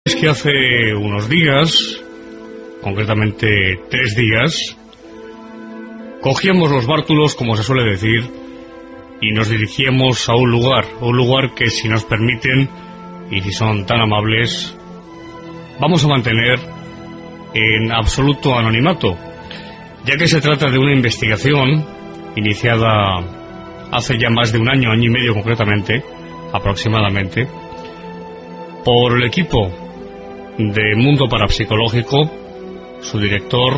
Es que hace unos días, concretamente 3 días, cogíamos los bártulos, como se suele decir, y nos dirigíamos a un lugar que, si nos permiten, y si son tan amables, vamos a mantener en absoluto anonimato, ya que se trata de una investigación iniciada hace ya más de un año y medio concretamente, aproximadamente, por el equipo de Mundo Parapsicológico, su director,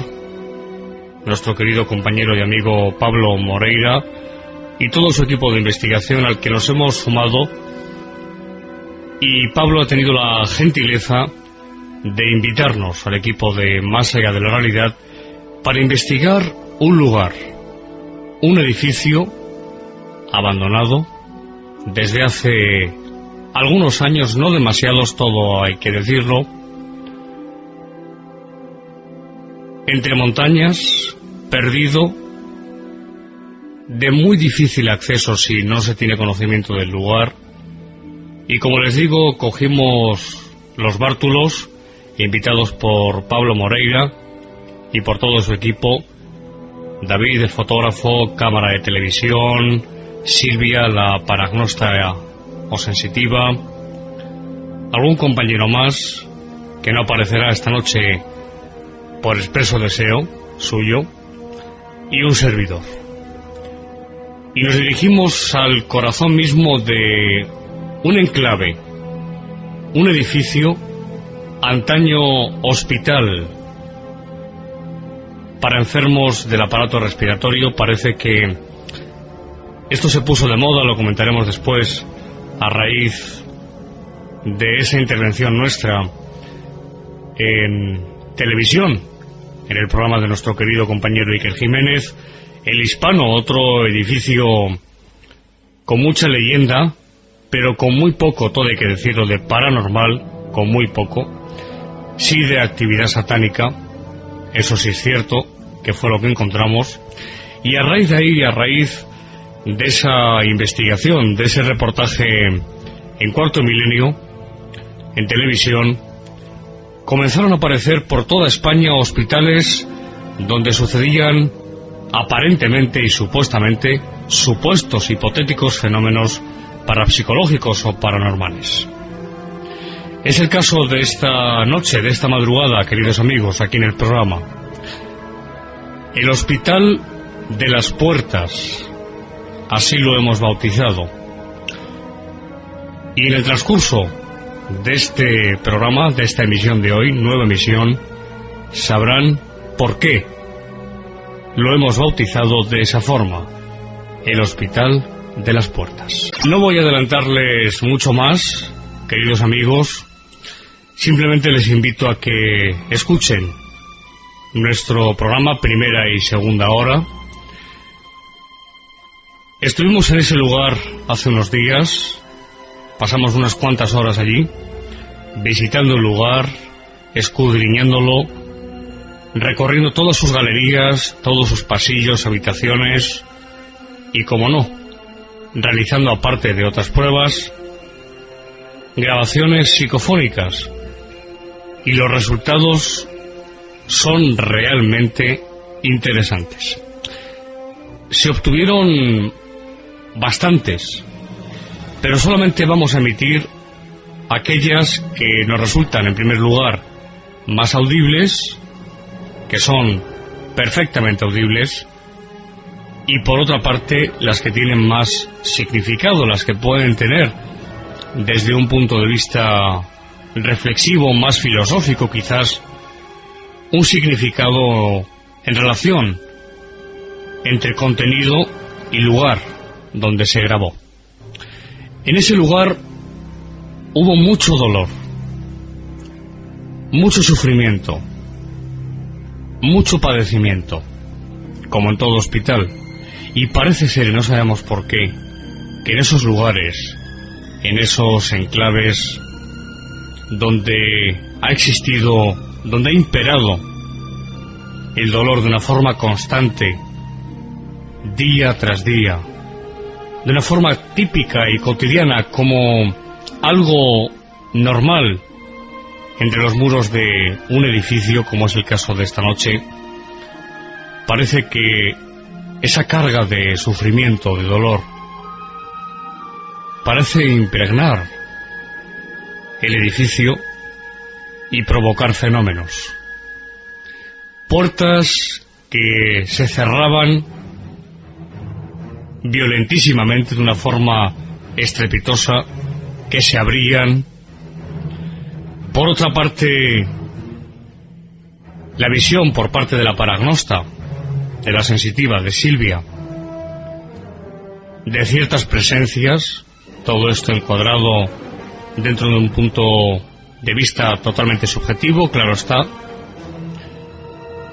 nuestro querido compañero y amigo Pablo Moreira, y todo su equipo de investigación al que nos hemos sumado. Y Pablo ha tenido la gentileza de invitarnos al equipo de Más Allá de la Realidad para investigar un lugar, un edificio abandonado desde hace algunos años, no demasiados, todo hay que decirlo, entre montañas, perdido, de muy difícil acceso si no se tiene conocimiento del lugar. Y como les digo, cogimos los bártulos, invitados por Pablo Moreira y por todo su equipo: David, el fotógrafo, cámara de televisión, Silvia, la paragnóstica o sensitiva, algún compañero más que no aparecerá esta noche por expreso deseo suyo, y un servidor. Y nos dirigimos al corazón mismo de un enclave, un edificio antaño hospital para enfermos del aparato respiratorio. Parece que esto se puso de moda, lo comentaremos después, a raíz de esa intervención nuestra en televisión, en el programa de nuestro querido compañero Iker Jiménez, El Hispano, otro edificio con mucha leyenda, pero con muy poco, todo hay que decirlo, de paranormal, con muy poco, sí de actividad satánica, eso sí es cierto, que fue lo que encontramos. Y a raíz de ahí, a raíz de esa investigación, de ese reportaje en Cuarto Milenio, en televisión, comenzaron a aparecer por toda España hospitales donde sucedían aparentemente y supuestamente supuestos hipotéticos fenómenos parapsicológicos o paranormales. Es el caso de esta noche, de esta madrugada, queridos amigos, aquí en el programa. El Hospital de las Puertas, así lo hemos bautizado. Y en el transcurso de este programa, de esta emisión de hoy, nueva emisión, sabrán por qué lo hemos bautizado de esa forma, el Hospital de las Puertas. No voy a adelantarles mucho más, queridos amigos, simplemente les invito a que escuchen nuestro programa primera y segunda hora. Estuvimos en ese lugar hace unos días, pasamos unas cuantas horas allí, visitando el lugar, escudriñándolo, recorriendo todas sus galerías, todos sus pasillos, habitaciones, y como no, realizando, aparte de otras pruebas, grabaciones psicofónicas. Y los resultados son realmente interesantes. Se obtuvieron bastantes, pero solamente vamos a emitir aquellas que nos resultan, en primer lugar, más audibles, que son perfectamente audibles, y por otra parte las que tienen más significado, las que pueden tener desde un punto de vista reflexivo, más filosófico quizás, un significado en relación entre contenido y lugar donde se grabó. En ese lugar hubo mucho dolor, mucho sufrimiento, mucho padecimiento, como en todo hospital. Y parece ser, y no sabemos por qué, que en esos lugares, en esos enclaves donde ha existido, donde ha imperado el dolor de una forma constante, día tras día, de una forma típica y cotidiana, como algo normal, entre los muros de un edificio, como es el caso de esta noche, parece que esa carga de sufrimiento, de dolor, parece impregnar el edificio y provocar fenómenos. Puertas que se cerraban violentísimamente, de una forma estrepitosa, que se abrían. Por otra parte, la visión por parte de la paragnosta, de la sensitiva, de Silvia, de ciertas presencias, todo esto encuadrado dentro de un punto de vista totalmente subjetivo, claro está.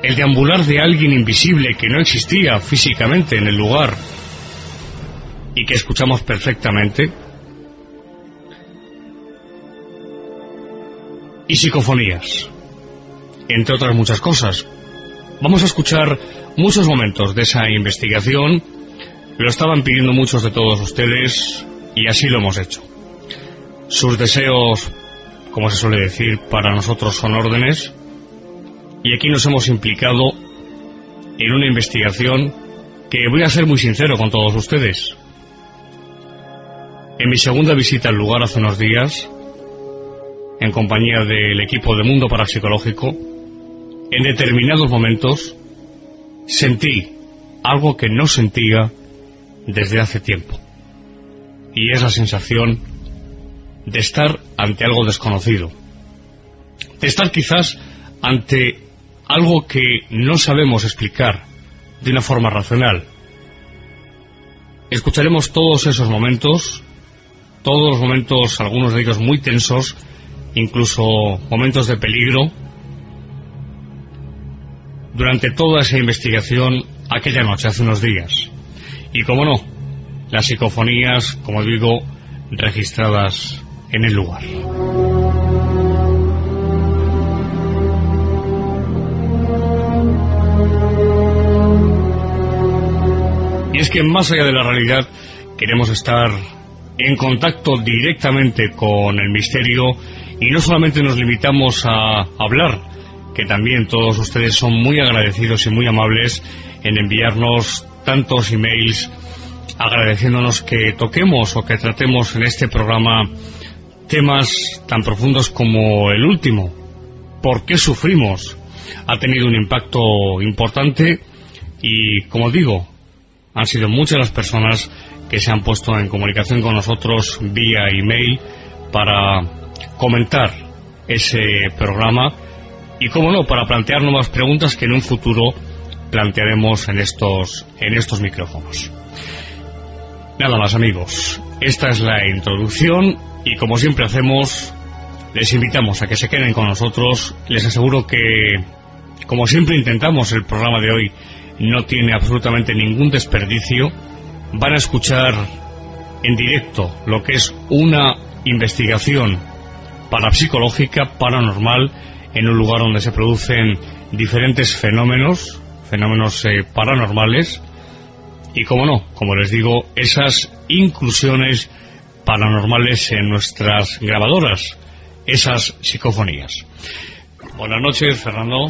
El deambular de alguien invisible que no existía físicamente en el lugar y que escuchamos perfectamente. Y psicofonías, entre otras muchas cosas. Vamos a escuchar muchos momentos de esa investigación. Lo estaban pidiendo muchos de todos ustedes y así lo hemos hecho. Sus deseos, como se suele decir, para nosotros son órdenes, y aquí nos hemos implicado en una investigación que, voy a ser muy sincero con todos ustedes, en mi segunda visita al lugar hace unos días, en compañía del equipo de Mundo Parapsicológico, en determinados momentos sentí algo que no sentía desde hace tiempo, y es la sensación de estar ante algo desconocido, de estar quizás ante algo que no sabemos explicar de una forma racional. Escucharemos todos esos momentos, todos los momentos, algunos de ellos muy tensos, incluso momentos de peligro, durante toda esa investigación aquella noche, hace unos días. Y como no, las psicofonías, como digo, registradas en el lugar. Y es que más allá de la realidad, queremos estar en contacto directamente con el misterio, y no solamente nos limitamos a hablar, que también todos ustedes son muy agradecidos y muy amables en enviarnos tantos emails agradeciéndonos que toquemos o que tratemos en este programa temas tan profundos como el último. ¿Por qué sufrimos? Ha tenido un impacto importante y, como digo, han sido muchas las personas que se han puesto en comunicación con nosotros vía email para comentar ese programa y, como no, para plantear nuevas preguntas que en un futuro plantearemos en estos micrófonos. Nada más, amigos, esta es la introducción y, como siempre hacemos, les invitamos a que se queden con nosotros. Les aseguro que, como siempre intentamos, el programa de hoy no tiene absolutamente ningún desperdicio. Van a escuchar en directo lo que es una investigación parapsicológica, paranormal, en un lugar donde se producen diferentes fenómenos paranormales y, como no, como les digo, esas inclusiones paranormales en nuestras grabadoras, esas psicofonías. Buenas noches, Fernando.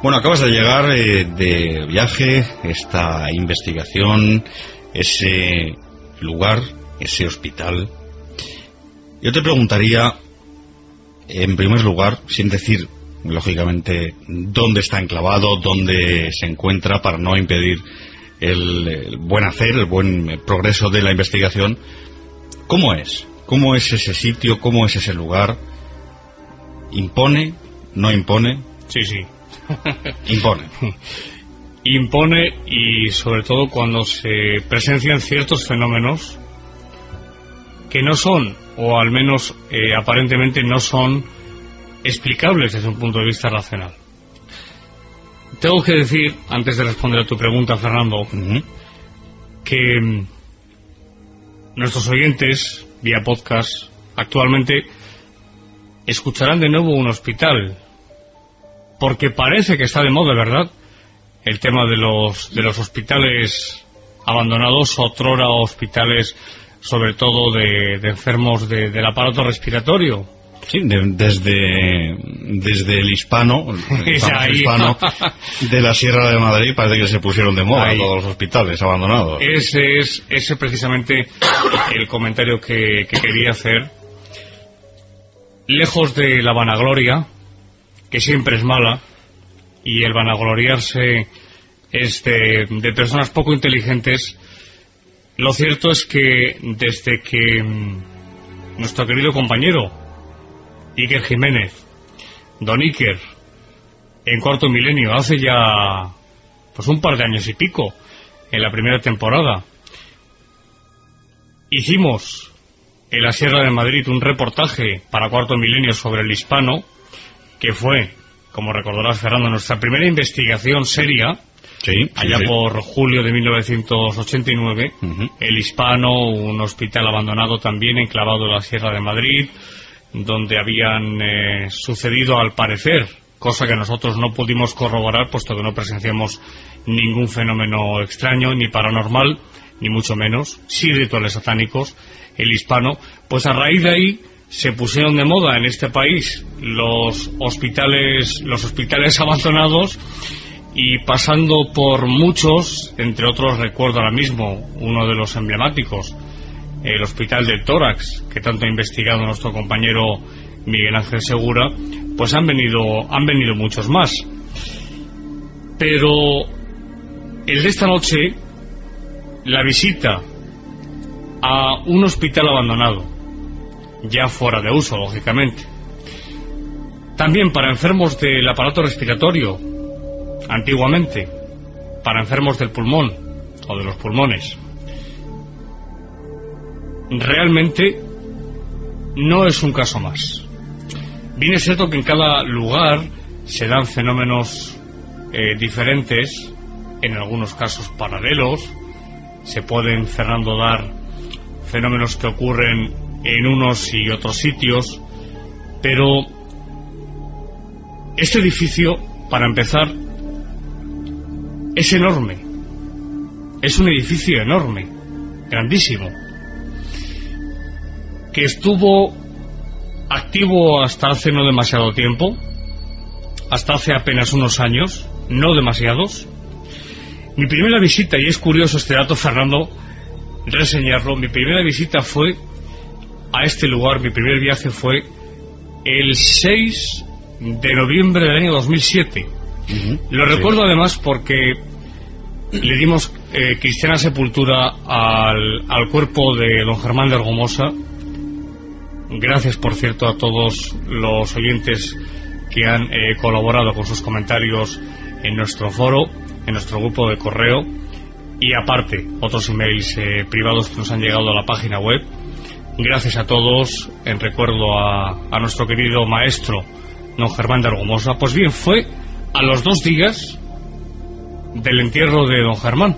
Bueno, acabas de llegar de viaje, esta investigación, ese lugar, ese hospital. Yo te preguntaría, en primer lugar, sin decir, lógicamente, dónde está enclavado, dónde se encuentra, para no impedir el buen hacer, el buen progreso de la investigación. ¿Cómo es? ¿Cómo es ese sitio? ¿Cómo es ese lugar? ¿Impone? ¿No impone? Sí. Impone. Impone, y sobre todo cuando se presencian ciertos fenómenos que no son, o al menos aparentemente no son, explicables desde un punto de vista racional. Tengo que decir, antes de responder a tu pregunta, Fernando, que nuestros oyentes vía podcast actualmente escucharán de nuevo un hospital, porque parece que está de moda, ¿verdad?, el tema de los hospitales abandonados, otrora hospitales sobre todo de enfermos del aparato respiratorio. Sí, desde el hispano de la Sierra de Madrid parece que se pusieron de moda todos los hospitales abandonados. Ese es precisamente el comentario que quería hacer. Lejos de la vanagloria, que siempre es mala, y el vanagloriarse es de personas poco inteligentes, lo cierto es que desde que nuestro querido compañero Iker Jiménez, don Iker, en Cuarto Milenio, hace ya pues un par de años y pico, en la primera temporada, hicimos en la Sierra de Madrid un reportaje para Cuarto Milenio sobre el hispano, que fue, como recordarás, Fernando, nuestra primera investigación seria, allá por julio de 1989, el hispano, un hospital abandonado también enclavado en la Sierra de Madrid, donde habían sucedido, al parecer, cosa que nosotros no pudimos corroborar, puesto que no presenciamos ningún fenómeno extraño, ni paranormal, ni mucho menos, sí rituales satánicos, el hispano. Pues a raíz de ahí se pusieron de moda en este país los hospitales abandonados, y pasando por muchos, entre otros recuerdo ahora mismo uno de los emblemáticos, el Hospital del Tórax, que tanto ha investigado nuestro compañero Miguel Ángel Segura, pues han venido muchos más. Pero el de esta noche, la visita a un hospital abandonado, ya fuera de uso, lógicamente, también para enfermos del aparato respiratorio, antiguamente para enfermos del pulmón o de los pulmones, realmente no es un caso más. Bien es cierto que en cada lugar se dan fenómenos diferentes, en algunos casos paralelos. Se pueden, Fernando, dar fenómenos que ocurren en unos y otros sitios, pero este edificio, para empezar, es enorme. Es un edificio enorme, grandísimo, que estuvo activo hasta hace no demasiado tiempo, hasta hace apenas unos años, no demasiados. Mi primera visita, y es curioso este dato, Fernando, reseñarlo, mi primera visita fue a este lugar, mi primer viaje fue el 6 de noviembre del año 2007. Lo recuerdo además porque le dimos cristiana sepultura al cuerpo de don Germán de Argumosa. Gracias, por cierto, a todos los oyentes que han colaborado con sus comentarios en nuestro foro, en nuestro grupo de correo, y aparte otros emails privados que nos han llegado a la página web. Gracias a todos, en recuerdo a nuestro querido maestro don Germán de Argumosa. Pues bien, fue a los 2 días del entierro de don Germán,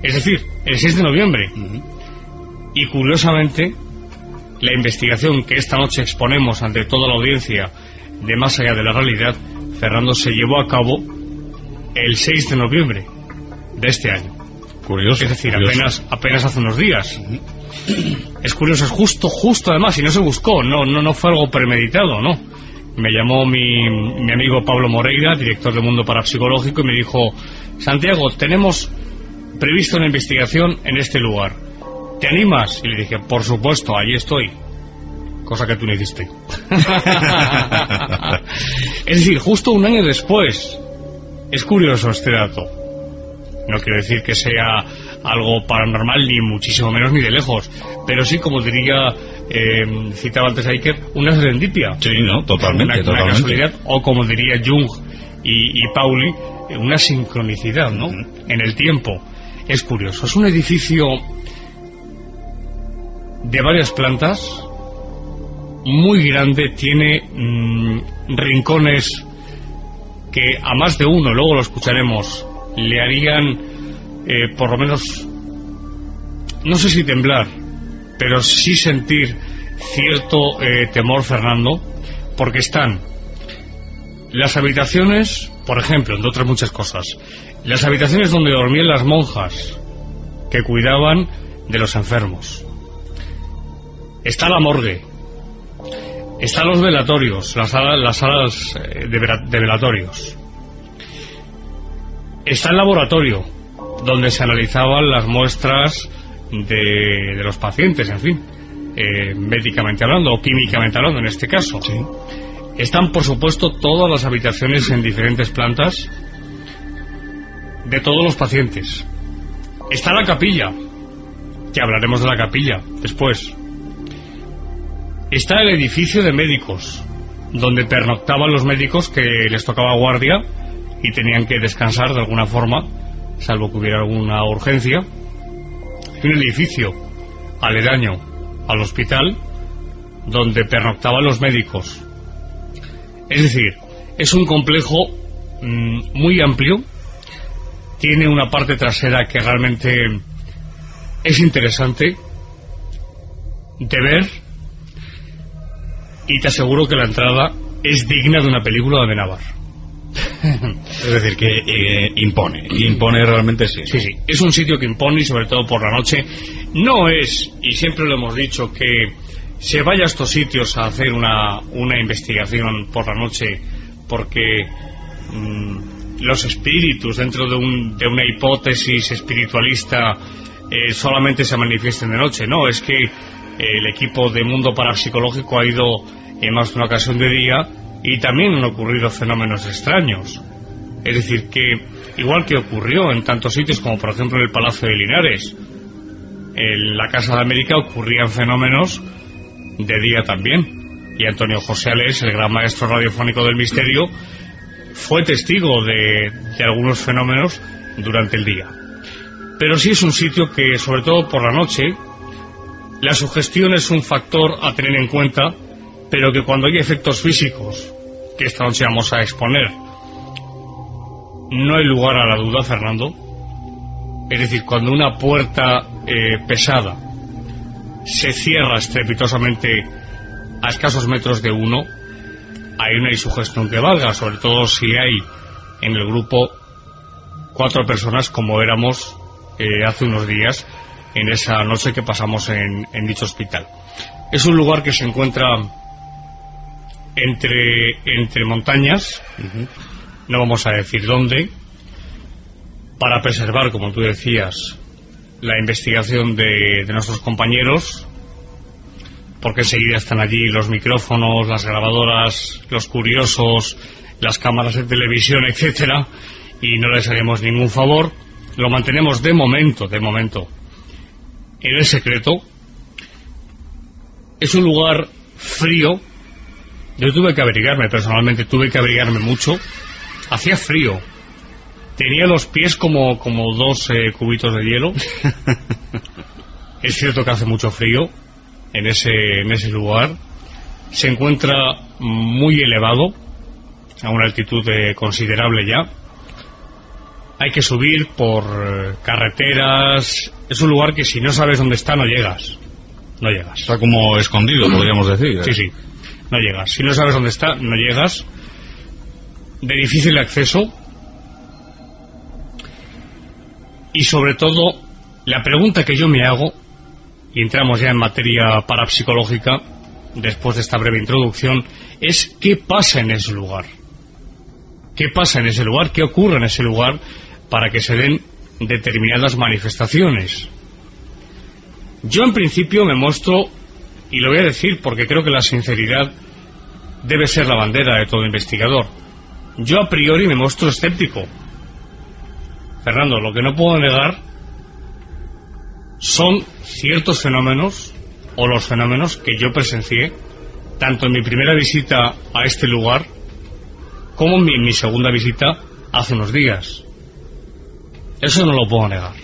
es decir, el 6 de noviembre. Y curiosamente, la investigación que esta noche exponemos ante toda la audiencia de Más Allá de la Realidad, Fernando, se llevó a cabo el 6 de noviembre de este año. Curioso. Es decir, curioso. apenas hace unos días. Es curioso, es justo además, y no se buscó, no fue algo premeditado, no. Me llamó mi amigo Pablo Moreira, director de Mundo Parapsicológico, y me dijo: Santiago, tenemos previsto una investigación en este lugar, ¿te animas? Y le dije: por supuesto, allí estoy. Cosa que tú no hiciste. Es decir, justo un año después. Es curioso este dato. No quiero decir que sea algo paranormal, ni muchísimo menos, ni de lejos, pero sí, como diría, citaba antes a Iker, una serendipia. Sí, no, totalmente, una casualidad, o como diría Jung y Pauli, una sincronicidad, ¿no? En el tiempo. Es curioso. Es un edificio de varias plantas, muy grande, tiene rincones que a más de uno, luego lo escucharemos, le harían por lo menos, no sé si temblar, pero sí sentir cierto temor, Fernando, porque están las habitaciones, por ejemplo, entre otras muchas cosas, las habitaciones donde dormían las monjas que cuidaban de los enfermos. Está la morgue, Están los velatorios, las salas de velatorios. Está el laboratorio, donde se analizaban las muestras de los pacientes, en fin, médicamente hablando, o químicamente hablando en este caso. Sí. Están, por supuesto, todas las habitaciones en diferentes plantas de todos los pacientes. Está la capilla, que hablaremos de la capilla después. Está el edificio de médicos, donde pernoctaban los médicos que les tocaba guardia y tenían que descansar de alguna forma, salvo que hubiera alguna urgencia. Hay un edificio aledaño al hospital donde pernoctaban los médicos. Es decir, es un complejo muy amplio. Tiene una parte trasera que realmente es interesante de ver, y te aseguro que la entrada es digna de una película de Amenábar. Es decir, que impone realmente, sí. Sí, es un sitio que impone, y sobre todo por la noche. No es, y siempre lo hemos dicho, que se vaya a estos sitios a hacer una investigación por la noche porque los espíritus dentro de una hipótesis espiritualista solamente se manifiesten de noche. No, es que el equipo de Mundo Parapsicológico ha ido en más de una ocasión de día, y también han ocurrido fenómenos extraños. Es decir, que igual que ocurrió en tantos sitios como por ejemplo en el Palacio de Linares, en la Casa de América, ocurrían fenómenos de día también, y Antonio José Alés, el gran maestro radiofónico del misterio, fue testigo de algunos fenómenos durante el día. Pero sí es un sitio que, sobre todo por la noche, la sugestión es un factor a tener en cuenta, pero que cuando hay efectos físicos, que esta noche vamos a exponer, no hay lugar a la duda, Fernando. Es decir, cuando una puerta pesada se cierra estrepitosamente a escasos metros de uno, ahí no hay sugestión que valga, sobre todo si hay en el grupo 4 personas como éramos hace unos días en esa noche que pasamos en dicho hospital. Es un lugar que se encuentra entre montañas, no vamos a decir dónde, para preservar, como tú decías, la investigación de nuestros compañeros, porque enseguida están allí los micrófonos, las grabadoras, los curiosos, las cámaras de televisión, etcétera, y no les haremos ningún favor. Lo mantenemos de momento en el secreto. Es un lugar frío. Yo tuve que abrigarme, personalmente tuve que abrigarme mucho. Hacía frío. Tenía los pies como 2 cubitos de hielo. Es cierto que hace mucho frío en ese lugar. Se encuentra muy elevado, a una altitud considerable ya. Hay que subir por carreteras. Es un lugar que si no sabes dónde está, no llegas. Está como escondido, podríamos decir. Sí, no llegas. Si no sabes dónde está, no llegas. De difícil acceso. Y sobre todo, la pregunta que yo me hago, y entramos ya en materia parapsicológica después de esta breve introducción, es ¿qué pasa en ese lugar? ¿Qué pasa en ese lugar? ¿Qué ocurre en ese lugar para que se den determinadas manifestaciones? Yo en principio me muestro, y lo voy a decir porque creo que la sinceridad debe ser la bandera de todo investigador, yo a priori me muestro escéptico. Fernando, lo que no puedo negar son ciertos fenómenos, o los fenómenos que yo presencié tanto en mi primera visita a este lugar como en mi segunda visita hace unos días. Eso no lo puedo negar,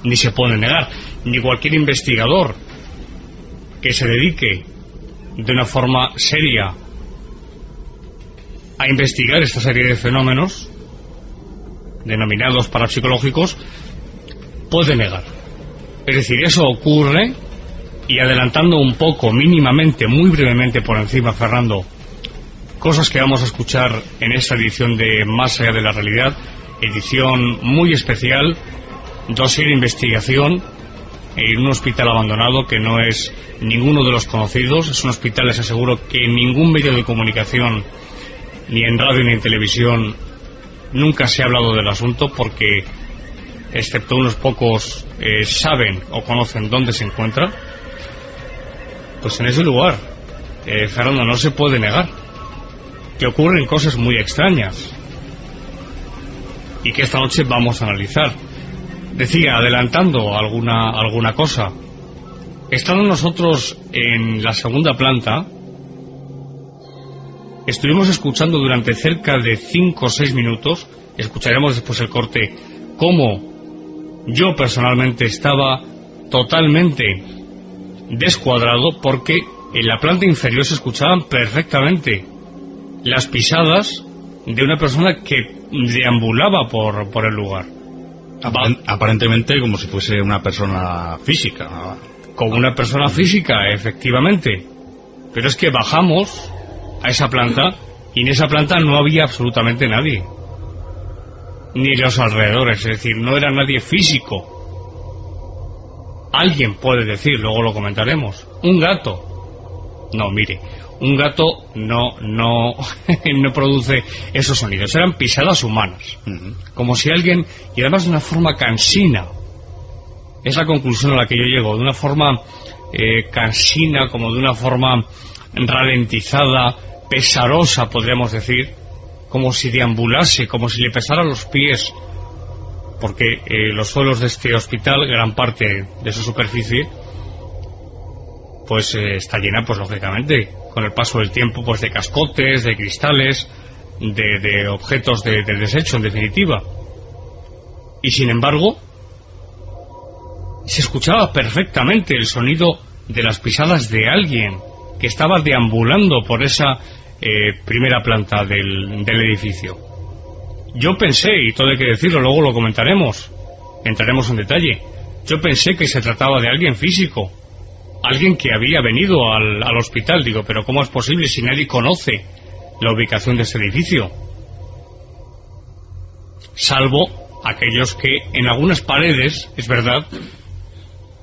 ni se puede negar, ni cualquier investigador que se dedique de una forma seria a investigar esta serie de fenómenos denominados parapsicológicos puede negar. Es decir, eso ocurre, y adelantando un poco, mínimamente, muy brevemente por encima, Fernando, cosas que vamos a escuchar en esta edición de Más allá de la realidad, edición muy especial, dossier de investigación, en un hospital abandonado que no es ninguno de los conocidos. Es un hospital, les aseguro, que en ningún medio de comunicación, ni en radio ni en televisión, nunca se ha hablado del asunto, porque excepto unos pocos saben o conocen dónde se encuentra. Pues en ese lugar, Fernando, no se puede negar que ocurren cosas muy extrañas y que esta noche vamos a analizar. Decía, adelantando alguna cosa, estando nosotros en la segunda planta, estuvimos escuchando durante cerca de 5 o 6 minutos, escucharemos después el corte, cómo yo personalmente estaba totalmente descuadrado, porque en la planta inferior se escuchaban perfectamente las pisadas de una persona que deambulaba por el lugar. Aparentemente como si fuese una persona física, ¿no? Como una persona física, efectivamente. Pero es que bajamos a esa planta y en esa planta no había absolutamente nadie, ni los alrededores, es decir, no era nadie físico. Alguien puede decir, luego lo comentaremos, un gato. No, mire, un gato no produce esos sonidos. Eran pisadas humanas, como si alguien, y además de una forma cansina. Es la conclusión a la que yo llego, de una forma cansina, como de una forma ralentizada, pesarosa, podríamos decir, como si deambulase, como si le pesaran los pies, porque los suelos de este hospital, gran parte de su superficie, pues está llena, pues lógicamente, con el paso del tiempo, pues de cascotes, de cristales, de objetos de desecho, en definitiva. Y sin embargo, se escuchaba perfectamente el sonido de las pisadas de alguien que estaba deambulando por esa primera planta del edificio. Yo pensé, y todo hay que decirlo, luego lo comentaremos, entraremos en detalle, yo pensé que se trataba de alguien físico, alguien que había venido al hospital. Digo, pero ¿cómo es posible si nadie conoce la ubicación de este edificio? Salvo aquellos que en algunas paredes, es verdad,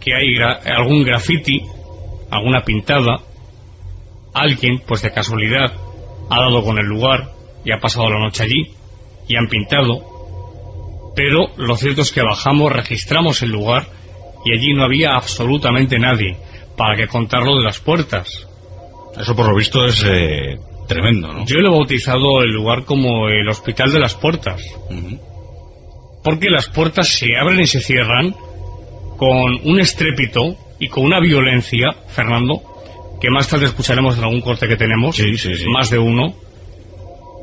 que hay algún graffiti, alguna pintada, alguien, pues de casualidad, ha dado con el lugar y ha pasado la noche allí y han pintado, pero lo cierto es que bajamos, registramos el lugar y allí no había absolutamente nadie. ¿Para qué contar lo de las puertas? Eso por lo visto es tremendo, ¿no? Yo le he bautizado el lugar como el Hospital de las Puertas, porque las puertas se abren y se cierran con un estrépito y con una violencia, Fernando, que más tarde escucharemos en algún corte que tenemos, sí. Más de uno,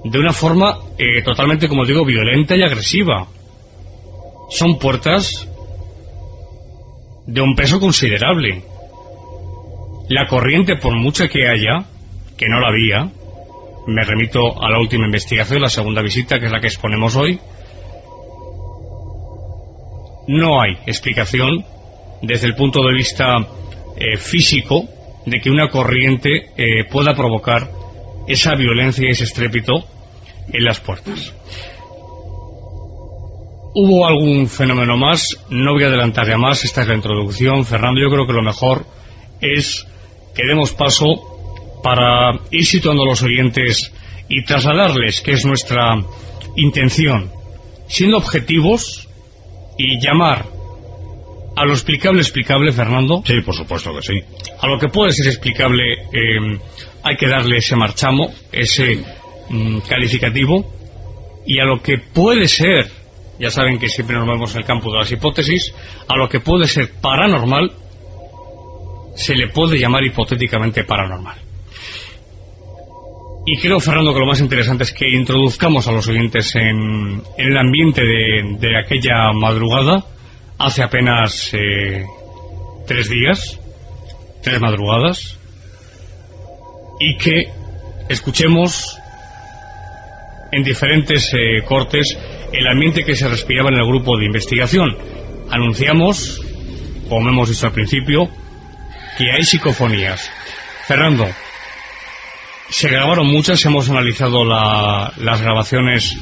de una forma totalmente, como digo, violenta y agresiva. Son puertas de un peso considerable. La corriente, por mucha que haya, que no la había, me remito a la última investigación, la segunda visita, que es la que exponemos hoy, no hay explicación desde el punto de vista físico de que una corriente pueda provocar esa violencia y ese estrépito en las puertas. Hubo algún fenómeno más, no voy a adelantar ya más, esta es la introducción, Fernando. Yo creo que lo mejor es que demos paso para ir situando a los oyentes y trasladarles que es nuestra intención, siendo objetivos, y llamar a lo explicable, Fernando. Sí, por supuesto que sí. A lo que puede ser explicable hay que darle ese marchamo, ese calificativo, y a lo que puede ser, ya saben que siempre nos movemos en el campo de las hipótesis, a lo que puede ser paranormal se le puede llamar hipotéticamente paranormal. Y creo, Fernando, que lo más interesante es que introduzcamos a los oyentes en el ambiente de aquella madrugada, hace apenas 3 días, 3 madrugadas, y que escuchemos en diferentes cortes el ambiente que se respiraba en el grupo de investigación. Anunciamos, como hemos dicho al principio, que hay psicofonías. Fernando, se grabaron muchas, hemos analizado las grabaciones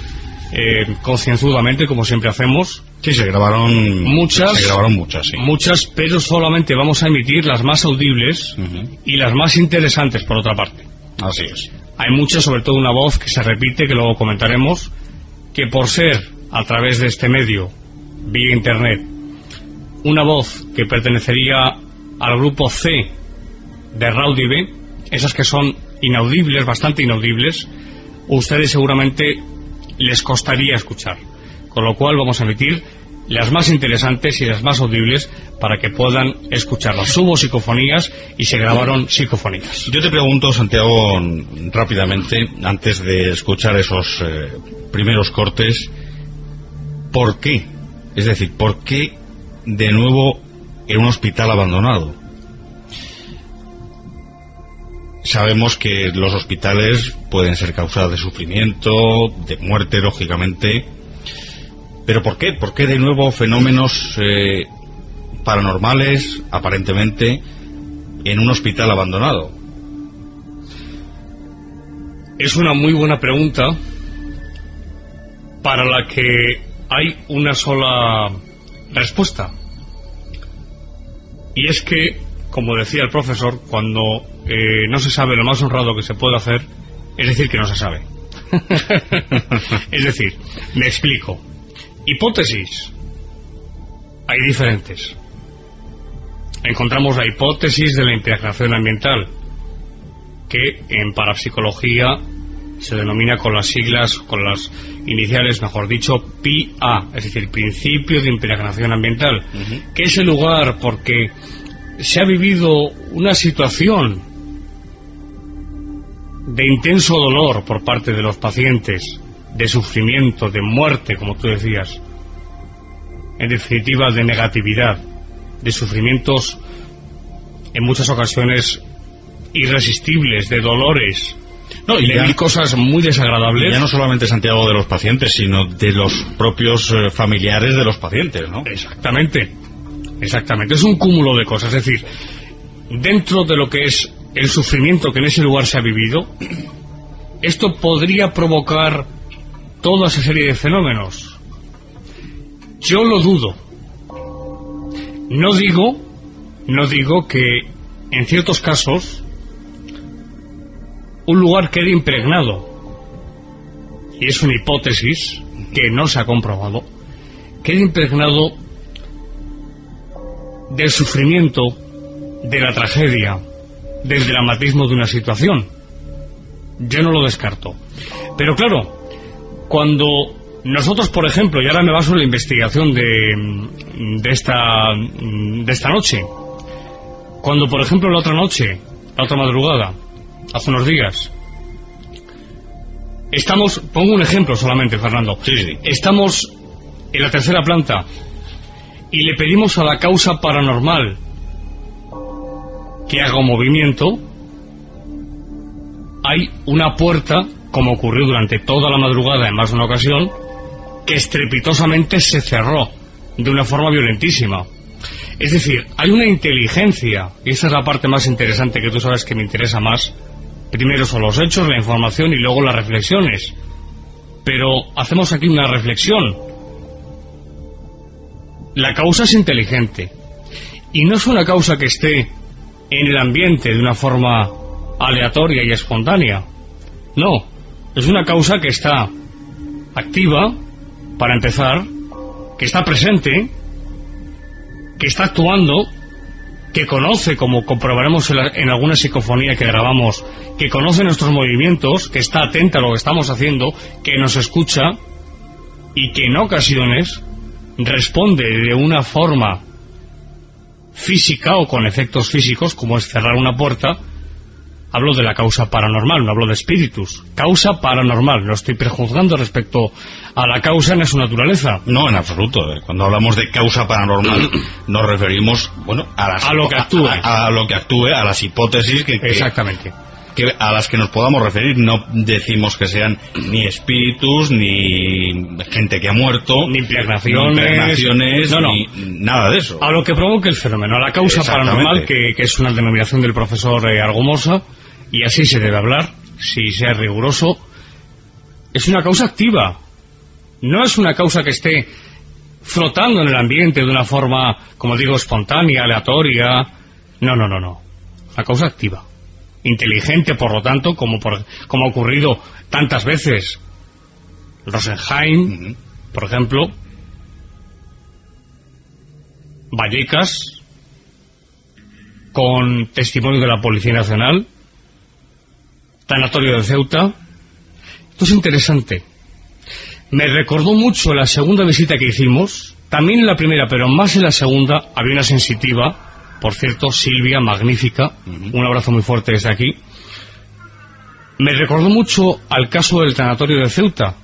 concienzudamente, como siempre hacemos. Sí, se grabaron muchas, sí. Muchas, pero solamente vamos a emitir las más audibles y las más interesantes, por otra parte. Así es. Hay muchas, sobre todo una voz que se repite, que luego comentaremos, que por ser a través de este medio, vía internet, una voz que pertenecería al grupo C de Raudive, esas que son inaudibles, bastante inaudibles, ustedes seguramente les costaría escuchar, con lo cual vamos a emitir las más interesantes y las más audibles para que puedan escucharlas. Hubo psicofonías y se grabaron psicofonías. Yo te pregunto, Santiago, rápidamente, antes de escuchar esos primeros cortes, ¿por qué? Es decir, ¿por qué de nuevo en un hospital abandonado? Sabemos que los hospitales pueden ser causa de sufrimiento, de muerte, lógicamente. ¿Pero por qué? ¿Por qué de nuevo fenómenos paranormales, aparentemente, en un hospital abandonado? Es una muy buena pregunta, para la que hay una sola respuesta. Y es que, como decía el profesor, cuando no se sabe lo más honrado que se puede hacer, es decir que no se sabe. Es decir, me explico. Hipótesis hay diferentes. Encontramos la hipótesis de la impregnación ambiental, que en parapsicología se denomina con las siglas, con las iniciales, mejor dicho, PIA, es decir, principio de impregnación ambiental, que es el lugar porque se ha vivido una situación de intenso dolor por parte de los pacientes, de sufrimiento, de muerte, como tú decías, en definitiva de negatividad, de sufrimientos en muchas ocasiones irresistibles, de dolores, y de mil cosas muy desagradables. Ya no solamente, Santiago, de los pacientes, sino de los propios familiares de los pacientes, ¿no? Exactamente, es un cúmulo de cosas. Es decir, dentro de lo que es el sufrimiento que en ese lugar se ha vivido, esto podría provocar toda esa serie de fenómenos. Yo lo dudo. No digo que en ciertos casos un lugar quede impregnado, y es una hipótesis que no se ha comprobado, quede impregnado del sufrimiento, de la tragedia, del dramatismo de una situación. Yo no lo descarto. Pero claro, cuando nosotros, por ejemplo, y ahora me baso en la investigación de esta noche, cuando, por ejemplo, la otra madrugada, hace unos días, pongo un ejemplo solamente, Fernando. Sí. Estamos en la tercera planta y le pedimos a la causa paranormal que haga un movimiento. Hay una puerta, como ocurrió durante toda la madrugada en más de una ocasión, que estrepitosamente se cerró de una forma violentísima. Es decir, hay una inteligencia, y esa es la parte más interesante, que tú sabes que me interesa más. Primero son los hechos, la información y luego las reflexiones. Pero hacemos aquí una reflexión. La causa es inteligente, y no es una causa que esté en el ambiente de una forma aleatoria y espontánea. No, es una causa que está activa, para empezar, que está presente, que está actuando, que conoce, como comprobaremos en alguna psicofonía que grabamos, que conoce nuestros movimientos, que está atenta a lo que estamos haciendo, que nos escucha y que en ocasiones responde de una forma física o con efectos físicos, como es cerrar una puerta. Hablo de la causa paranormal, no hablo de espíritus. Causa paranormal, no estoy prejuzgando respecto a la causa en su naturaleza. No, en absoluto. Cuando hablamos de causa paranormal nos referimos, bueno, a lo que actúe. A lo que actúe, a las hipótesis exactamente. A las que nos podamos referir. No decimos que sean ni espíritus, ni gente que ha muerto, ni impregnaciones, ni nada de eso. A lo que provoque el fenómeno, a la causa paranormal, que es una denominación del profesor Argumosa, y así se debe hablar, si sea riguroso. Es una causa activa, No es una causa que esté flotando en el ambiente de una forma, como digo, espontánea, aleatoria. No. Una causa activa. Inteligente, por lo tanto, como ha ocurrido tantas veces. Rosenheim, por ejemplo. Vallecas, con testimonio de la Policía Nacional. Tanatorio de Ceuta. Esto es interesante. Me recordó mucho la segunda visita que hicimos, también en la primera, pero más en la segunda. Había una sensitiva, por cierto, Silvia, magnífica, un abrazo muy fuerte desde aquí. Me recordó mucho al caso del Tanatorio de Ceuta.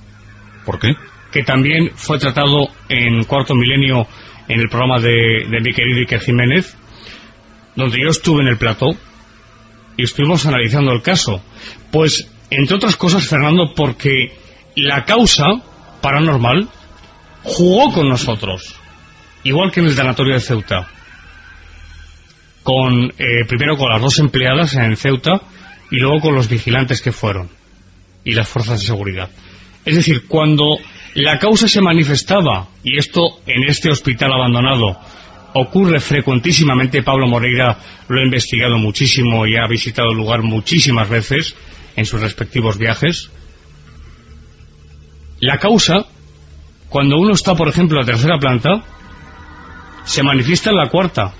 ¿Por qué? Que también fue tratado en Cuarto Milenio en el programa de mi querido Iker Jiménez, donde yo estuve en el plató y estuvimos analizando el caso. Pues, entre otras cosas, Fernando, porque la causa paranormal jugó con nosotros, igual que en el Tanatorio de Ceuta, primero con las 2 empleadas en Ceuta y luego con los vigilantes que fueron y las fuerzas de seguridad. Es decir, cuando la causa se manifestaba, y esto en este hospital abandonado ocurre frecuentísimamente, Pablo Moreira lo ha investigado muchísimo y ha visitado el lugar muchísimas veces en sus respectivos viajes. La causa, cuando uno está, por ejemplo, en la tercera planta, se manifiesta en la cuarta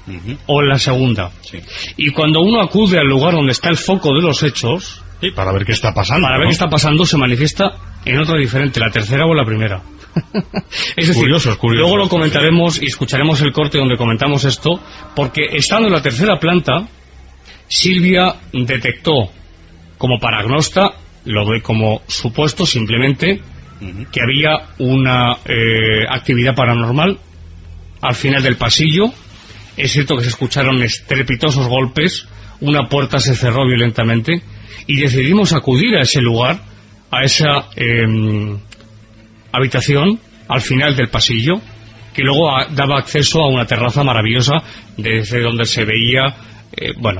o en la segunda. Sí. Y cuando uno acude al lugar donde está el foco de los hechos, sí, para ver qué está pasando, qué está pasando, se manifiesta en otra diferente, la tercera o la primera. Es decir, curioso. Luego lo comentaremos y escucharemos el corte donde comentamos esto, porque estando en la tercera planta, Silvia detectó como paragnosta, lo doy como supuesto simplemente, que había una actividad paranormal al final del pasillo. Es cierto que se escucharon estrepitosos golpes, una puerta se cerró violentamente y decidimos acudir a ese lugar, a esa habitación al final del pasillo, que luego daba acceso a una terraza maravillosa desde donde se veía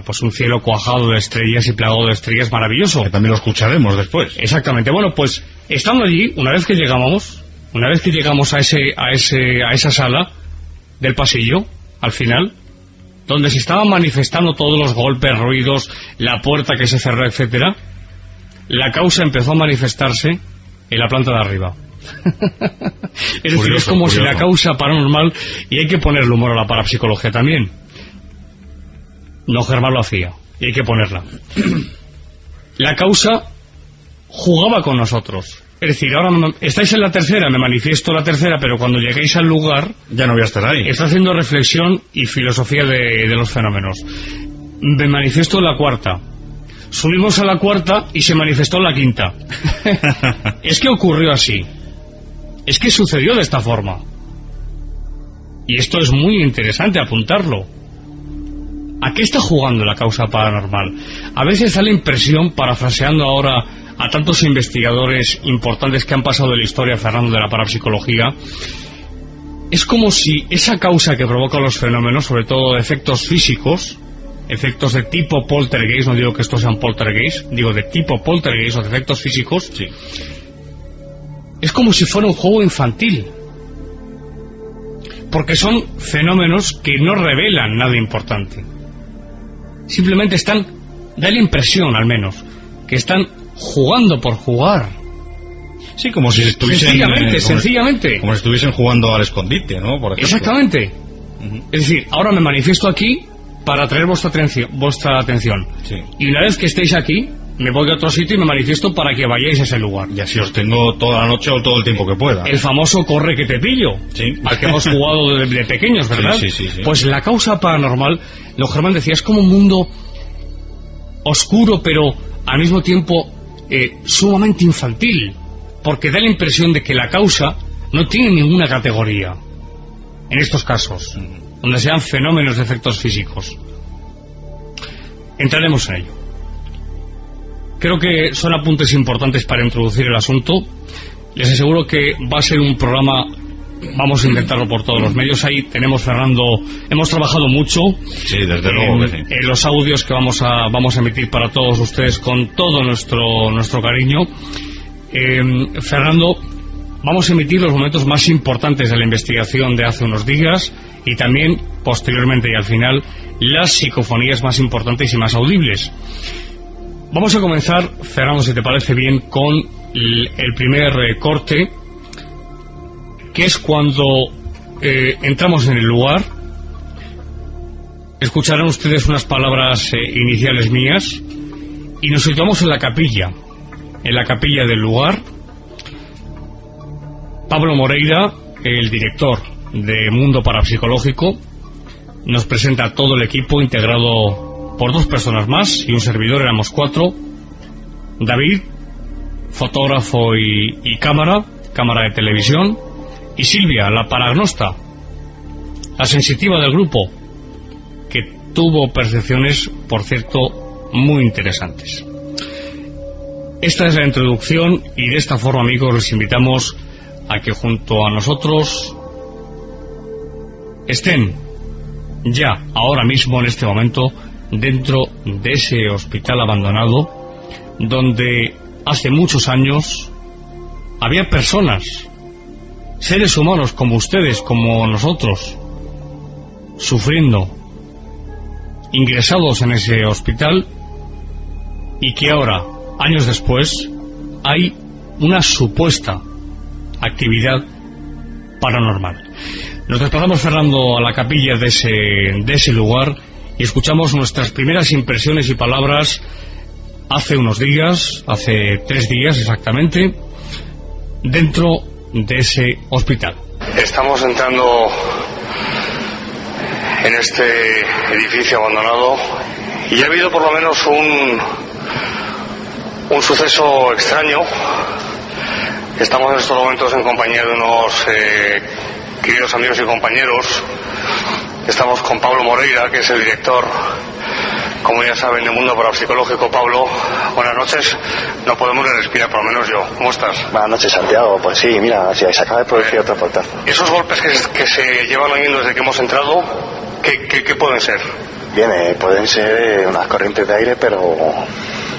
pues un cielo cuajado de estrellas y plagado de estrellas maravilloso. Que también lo escucharemos después. Exactamente. Bueno, pues estando allí, una vez que llegamos a esa sala del pasillo, al final, donde se estaban manifestando todos los golpes, ruidos, la puerta que se cerró, etcétera, la causa empezó a manifestarse en la planta de arriba. Es decir, es como si la causa paranormal, y hay que ponerle humor a la parapsicología también. No, Germán lo hacía, y hay que ponerla. La causa jugaba con nosotros. Es decir, ahora estáis en la tercera, me manifiesto la tercera, pero cuando lleguéis al lugar, ya no voy a estar ahí. Está haciendo reflexión y filosofía de los fenómenos. Me manifiesto en la cuarta. Subimos a la cuarta y se manifestó en la quinta. Es que ocurrió así. Es que sucedió de esta forma. Y esto es muy interesante apuntarlo. ¿A qué está jugando la causa paranormal? A veces da la impresión, parafraseando ahora a tantos investigadores importantes que han pasado de la historia, Fernando, de la parapsicología, es como si esa causa que provoca los fenómenos, sobre todo de efectos físicos, efectos de tipo poltergeist, no digo que estos sean poltergeist, digo de tipo poltergeist o de efectos físicos, sí, es como si fuera un juego infantil, porque son fenómenos que no revelan nada importante, simplemente da la impresión al menos que están jugando por jugar. Sí, como si estuviesen sencillamente como si estuviesen jugando al escondite, ¿no? Por ejemplo. Exactamente. Es decir, ahora me manifiesto aquí para atraer vuestra atención. Sí. Y una vez que estéis aquí, me voy a otro sitio y me manifiesto para que vayáis a ese lugar. Y así os tengo toda la noche o todo el tiempo que pueda. El famoso corre que te pillo, sí, al que hemos jugado de pequeños, ¿verdad? Sí. Pues la causa paranormal, lo Germán decía, es como un mundo oscuro, pero al mismo tiempo sumamente infantil, porque da la impresión de que la causa no tiene ninguna categoría en estos casos, donde sean fenómenos de efectos físicos. Entraremos en ello. Creo que son apuntes importantes para introducir el asunto. Les aseguro que va a ser un programa, vamos a intentarlo por todos los medios. Ahí tenemos, Fernando, hemos trabajado mucho. Sí, desde luego que sí. En los audios que vamos a emitir para todos ustedes con todo nuestro cariño. Fernando, Vamos a emitir los momentos más importantes de la investigación de hace unos días y también, posteriormente y al final, las psicofonías más importantes y más audibles. Vamos a comenzar, Fernando, si te parece bien, con el primer corte, que es cuando entramos en el lugar. Escucharán ustedes unas palabras iniciales mías y nos situamos en la capilla del lugar. Pablo Moreira, el director de Mundo Parapsicológico, nos presenta a todo el equipo integrado por 2 personas más y un servidor, éramos 4. David, fotógrafo y cámara de televisión, y Silvia, la paragnosta, la sensitiva del grupo, que tuvo percepciones, por cierto, muy interesantes. Esta es la introducción y de esta forma, amigos, les invitamos a que junto a nosotros estén ya, ahora mismo, en este momento, dentro de ese hospital abandonado donde hace muchos años había personas, seres humanos como ustedes, como nosotros, sufriendo, ingresados en ese hospital, y que ahora, años después, hay una supuesta actividad paranormal. Nos desplazamos, Fernando, a la capilla de ese lugar y escuchamos nuestras primeras impresiones y palabras hace unos días, hace 3 días exactamente, dentro de ese hospital. Estamos entrando en este edificio abandonado y ha habido por lo menos un suceso extraño. Estamos en estos momentos en compañía de unos queridos amigos y compañeros. Estamos con Pablo Moreira, que es el director, como ya saben, de Mundo Parapsicológico. Pablo, buenas noches. No podemos ni respirar, por lo menos yo. ¿Cómo estás? Buenas noches, Santiago. Pues sí, mira, se acaba de producir otro portazo. Esos golpes que se llevan oyendo desde que hemos entrado, ¿qué pueden ser? Bien, pueden ser unas corrientes de aire, pero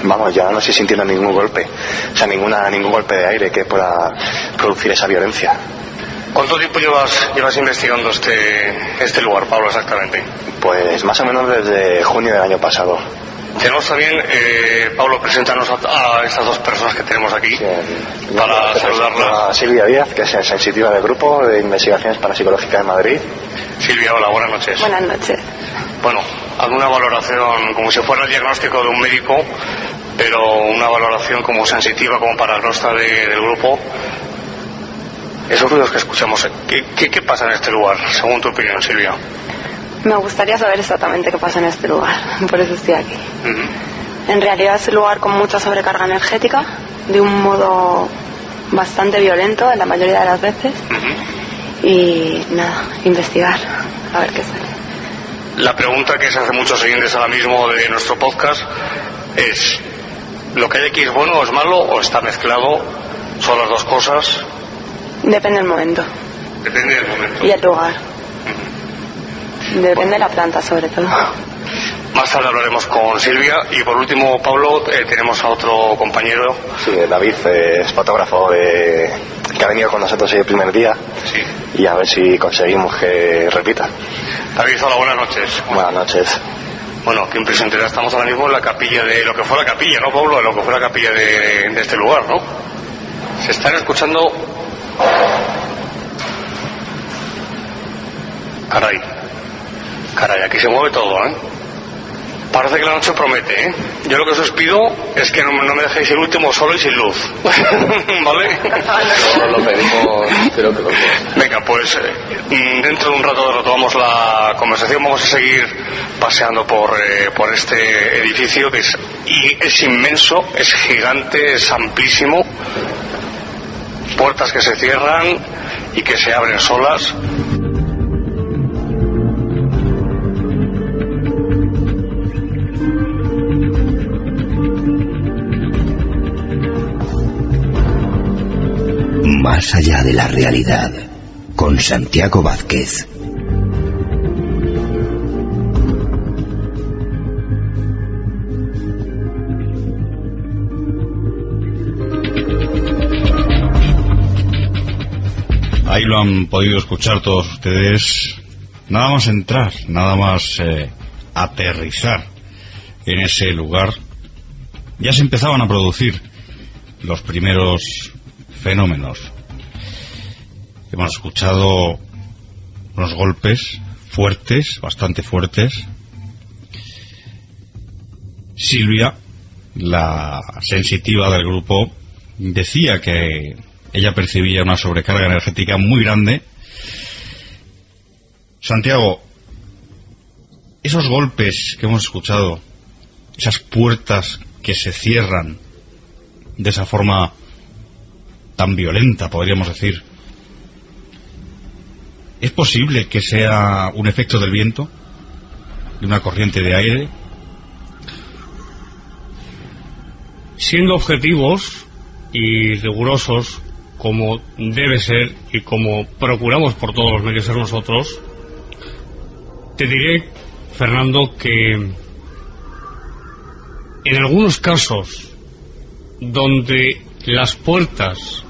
vamos, ya no estoy sintiendo ningún golpe. O sea, ningún golpe de aire que pueda producir esa violencia. ¿Cuánto tiempo llevas investigando este lugar, Pablo, exactamente? Pues más o menos desde junio del año pasado. Tenemos también, Pablo, preséntanos a estas 2 personas que tenemos aquí, sí, para saludarlas. A Silvia Díaz, que es sensitiva del Grupo de Investigaciones Parapsicológicas de Madrid. Silvia, hola, buenas noches. Buenas noches. Bueno, hazme una valoración como si fuera el diagnóstico de un médico, pero una valoración como sensitiva, como paragnosta del grupo. Esos ruidos que escuchamos, ¿qué pasa en este lugar, según tu opinión, Silvia? Me gustaría saber exactamente qué pasa en este lugar, por eso estoy aquí. Uh-huh. En realidad es un lugar con mucha sobrecarga energética, de un modo bastante violento en la mayoría de las veces. Uh-huh. Y nada, investigar, a ver qué sale. La pregunta que se hace muchos oyentes ahora mismo de nuestro podcast es: ¿lo que hay aquí es bueno o es malo o está mezclado? ¿Son las 2 cosas? Depende del momento. Depende del momento. Y el lugar. Depende de la planta, sobre todo. Más tarde hablaremos con Silvia. Y por último, Pablo, tenemos a otro compañero. Sí, David, es fotógrafo que ha venido con nosotros el primer día. Sí. Y a ver si conseguimos que repita. David, hola, buenas noches. Buenas noches. Bueno, qué impresión te da. Estamos ahora mismo en la capilla de lo que fue la capilla, ¿no, Pablo? De lo que fue la capilla de este lugar, ¿no? Se están escuchando... Caray, aquí se mueve todo, ¿eh? Parece que la noche promete, ¿eh? Yo lo que os pido es que no me dejéis el último solo y sin luz. ¿Vale? No lo pedimos, creo que lo puedo. Venga, pues dentro de un rato retomamos la conversación. Vamos a seguir paseando por este edificio que es inmenso, es gigante, es amplísimo. Puertas que se cierran y que se abren solas. Más allá de la realidad, con Santiago Vázquez. Ahí lo han podido escuchar todos ustedes. Nada más entrar, nada más aterrizar en ese lugar, ya se empezaban a producir los primeros fenómenos. Hemos escuchado unos golpes fuertes, bastante fuertes. Silvia, la sensitiva del grupo, decía que ella percibía una sobrecarga energética muy grande. Santiago, esos golpes que hemos escuchado, esas puertas que se cierran de esa forma tan violenta, podríamos decir, ¿es posible que sea un efecto del viento, de una corriente de aire? Siendo objetivos y rigurosos, como debe ser y como procuramos por todos los medios ser nosotros, te diré, Fernando, que en algunos casos donde las puertas,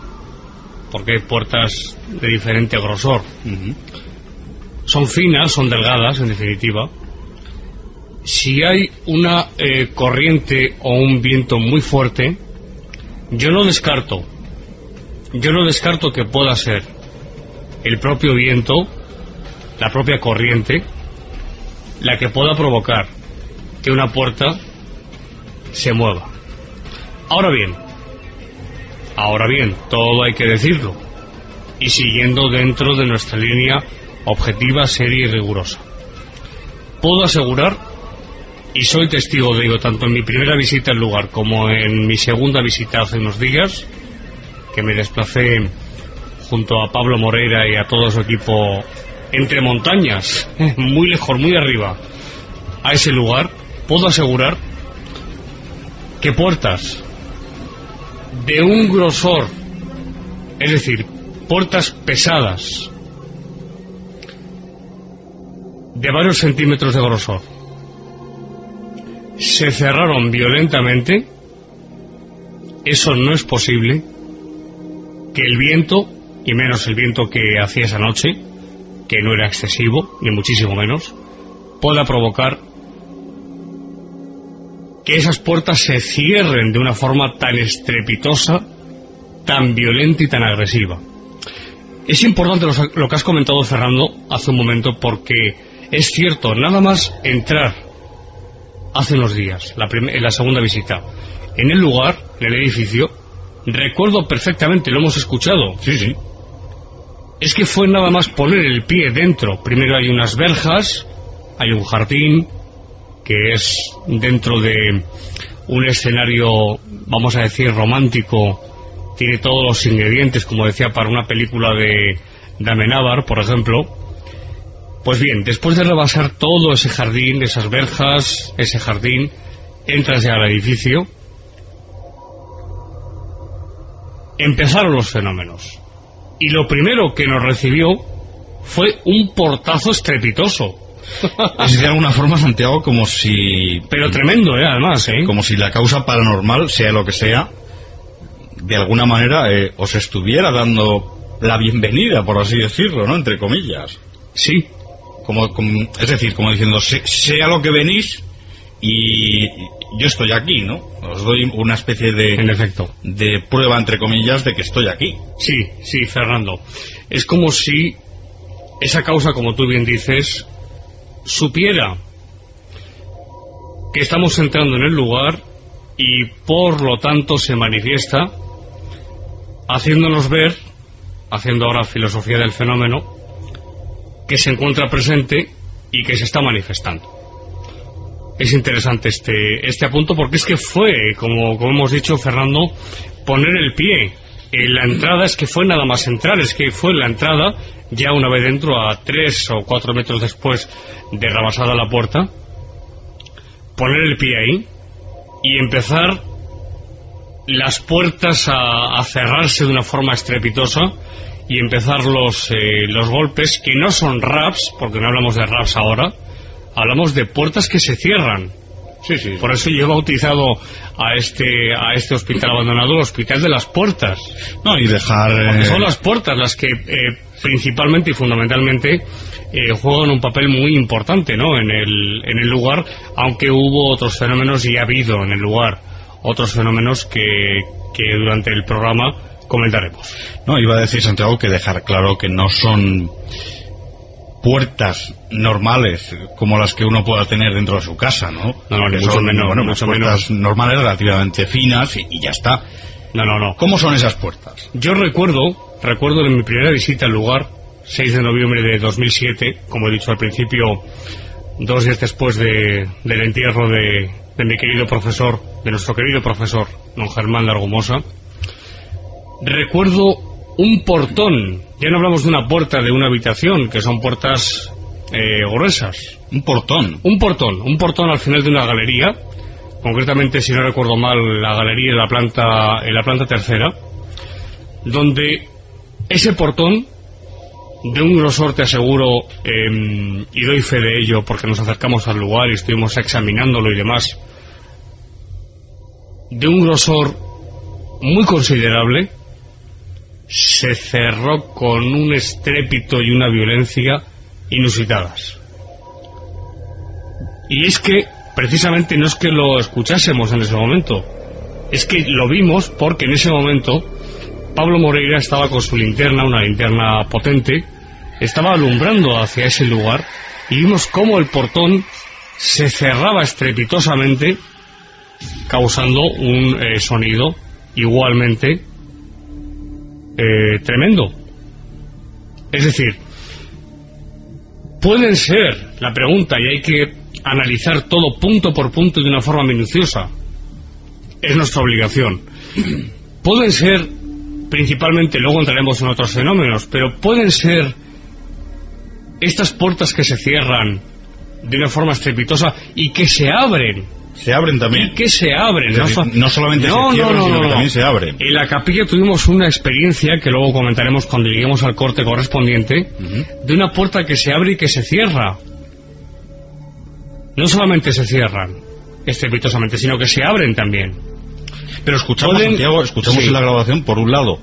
porque hay puertas de diferente grosor, son finas, son delgadas, en definitiva, si hay una corriente o un viento muy fuerte, yo no descarto que pueda ser el propio viento, la propia corriente, la que pueda provocar que una puerta se mueva. Ahora bien, todo hay que decirlo, y siguiendo dentro de nuestra línea objetiva, seria y rigurosa. Puedo asegurar, y soy testigo de ello tanto en mi primera visita al lugar como en mi segunda visita hace unos días, que me desplacé junto a Pablo Moreira y a todo su equipo entre montañas, muy lejos, muy arriba, a ese lugar. Puedo asegurar que puertas de un grosor, es decir, puertas pesadas de varios centímetros de grosor, se cerraron violentamente. Eso no es posible que el viento, y menos el viento que hacía esa noche, que no era excesivo, ni muchísimo menos, pueda provocar que esas puertas se cierren de una forma tan estrepitosa, tan violenta y tan agresiva. Es importante lo que has comentado, Fernando, hace un momento, porque es cierto, nada más entrar hace unos días, en la segunda visita, en el lugar, en el edificio, recuerdo perfectamente, lo hemos escuchado. Sí. Es que fue nada más poner el pie dentro. Primero hay unas verjas, hay un jardín, que es dentro de un escenario, vamos a decir, romántico. Tiene todos los ingredientes, como decía, para una película de Amenábar, por ejemplo. Pues bien, después de rebasar todo ese jardín, esas verjas, ese jardín, entras ya al edificio. Empezaron los fenómenos. Y lo primero que nos recibió fue un portazo estrepitoso. Es de alguna forma, Santiago, como si... Pero tremendo, además, Como si la causa paranormal, sea lo que sea, de alguna manera os estuviera dando la bienvenida, por así decirlo, ¿no? Entre comillas. Sí. Es decir, como diciendo, sea lo que venís y yo estoy aquí, ¿no? Os doy una especie de... En efecto. De prueba, entre comillas, de que estoy aquí. Sí, Fernando. Es como si esa causa, como tú bien dices, supiera que estamos entrando en el lugar y por lo tanto se manifiesta haciéndonos ver, haciendo ahora filosofía del fenómeno, que se encuentra presente y que se está manifestando. Es interesante este apunto, porque es que fue, como hemos dicho, Fernando, poner el pie en la entrada. Es que fue nada más entrar, es que fue la entrada, ya una vez dentro, a 3 o 4 metros después de rebasada la puerta, poner el pie ahí y empezar las puertas a cerrarse de una forma estrepitosa, y empezar los golpes, que no son raps, porque no hablamos de raps ahora, hablamos de puertas que se cierran, Sí, sí. Por eso yo he bautizado a este hospital abandonado el Hospital de las Puertas. No, y dejar... Porque son las puertas las que principalmente y fundamentalmente juegan un papel muy importante, ¿no?, en el lugar, aunque hubo otros fenómenos y ha habido en el lugar otros fenómenos que durante el programa comentaremos. No, iba a decir, Santiago, que dejar claro que no son puertas normales como las que uno pueda tener dentro de su casa, ¿no? No, ni mucho son, menos. bueno, mucho puertas menos. normales, relativamente finas, y ya está. No. ¿Cómo son esas puertas? Yo recuerdo de mi primera visita al lugar, 6 de noviembre de 2007, como he dicho al principio, 2 días después del entierro de mi querido profesor, de nuestro querido profesor, don Germán de Argumosa. Recuerdo un portón, ya no hablamos de una puerta de una habitación, que son puertas gruesas. Un portón. Un portón al final de una galería, concretamente, si no recuerdo mal, la galería en la planta tercera, donde ese portón, de un grosor, te aseguro, y doy fe de ello porque nos acercamos al lugar y estuvimos examinándolo y demás, de un grosor muy considerable, se cerró con un estrépito y una violencia inusitadas. Y es que precisamente no es que lo escuchásemos en ese momento, es que lo vimos porque en ese momento Pablo Moreira estaba con su linterna, una linterna potente, estaba alumbrando hacia ese lugar y vimos cómo el portón se cerraba estrepitosamente, causando un sonido igualmente tremendo. Es decir, pueden ser, la pregunta, y hay que analizar todo punto por punto de una forma minuciosa, es nuestra obligación, pueden ser principalmente, luego entraremos en otros fenómenos, pero pueden ser estas puertas que se cierran de una forma estrepitosa y que se abren. Se abren también. Y que se abren. No solamente se cierran, sino que también se abren. En la capilla tuvimos una experiencia, que luego comentaremos cuando lleguemos al corte correspondiente, de una puerta que se abre y que se cierra. No solamente se cierran estrepitosamente, sino que se abren también. Pero escuchamos, Santiago, sí, en la grabación, por un lado,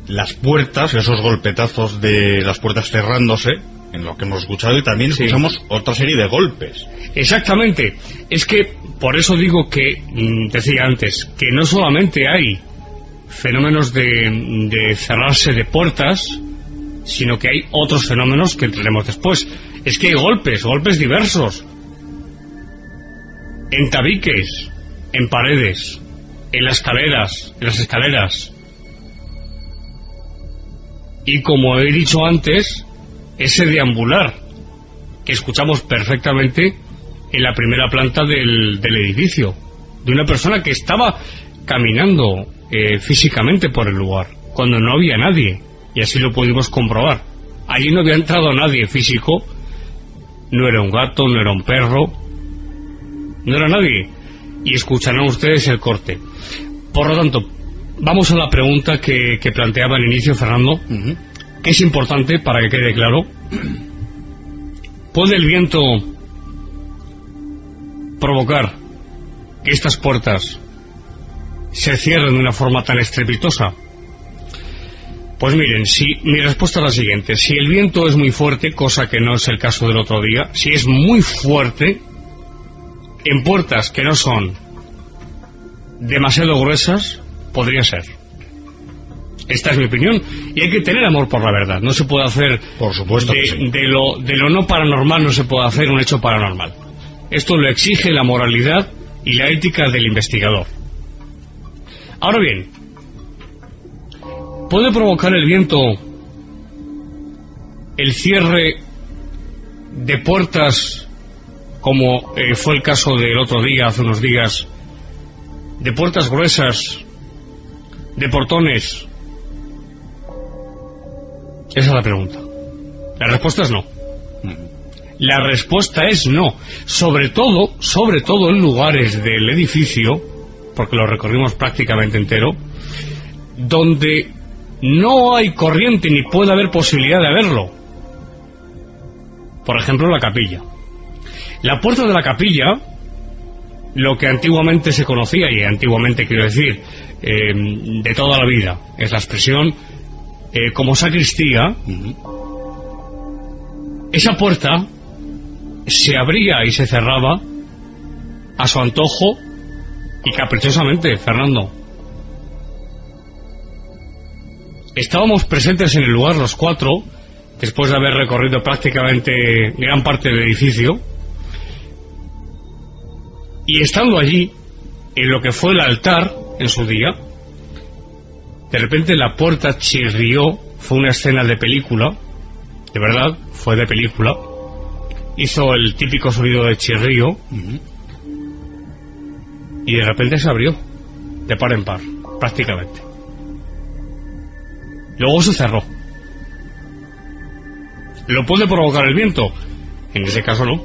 las puertas, esos golpetazos de las puertas cerrándose, en lo que hemos escuchado, y también escuchamos otra serie de golpes. Exactamente. Es que por eso digo que, decía antes, que no solamente hay fenómenos de cerrarse de puertas, sino que hay otros fenómenos que entraremos después. Es que hay golpes diversos, en tabiques, en paredes, en las escaleras. Y como he dicho antes, ese deambular que escuchamos perfectamente en la primera planta del edificio, de una persona que estaba caminando físicamente por el lugar, cuando no había nadie, y así lo pudimos comprobar. Allí no había entrado nadie físico, no era un gato, no era un perro, no era nadie, y escucharán ustedes el corte. Por lo tanto, vamos a la pregunta que planteaba al inicio Fernando, que es importante para que quede claro. ¿Puede el viento provocar que estas puertas se cierren de una forma tan estrepitosa? Pues miren, mi respuesta es la siguiente: si el viento es muy fuerte, cosa que no es el caso del otro día, si es muy fuerte, en puertas que no son demasiado gruesas, podría ser. Esta es mi opinión, y hay que tener amor por la verdad. No se puede hacer, por supuesto, de lo no paranormal no se puede hacer un hecho paranormal. Esto lo exige la moralidad y la ética del investigador. Ahora bien, ¿puede provocar el viento el cierre de puertas, como fue el caso del otro día, hace unos días, de puertas gruesas, de portones? Esa es la pregunta. La respuesta es no. La respuesta es no. Sobre todo en lugares del edificio, porque lo recorrimos prácticamente entero, donde no hay corriente ni puede haber posibilidad de haberlo. Por ejemplo, la capilla. La puerta de la capilla lo que antiguamente se conocía, y antiguamente quiero decir, de toda la vida, es la expresión como sacristía. Esa puerta se abría y se cerraba a su antojo y caprichosamente, Fernando. Estábamos presentes en el lugar los 4, después de haber recorrido prácticamente gran parte del edificio, y estando allí, en lo que fue el altar en su día, de repente la puerta chirrió. Fue una escena de película, de verdad, fue de película. Hizo el típico sonido de chirrío, y de repente se abrió, de par en par, prácticamente. Luego se cerró. ¿Lo puede provocar el viento? En ese caso no.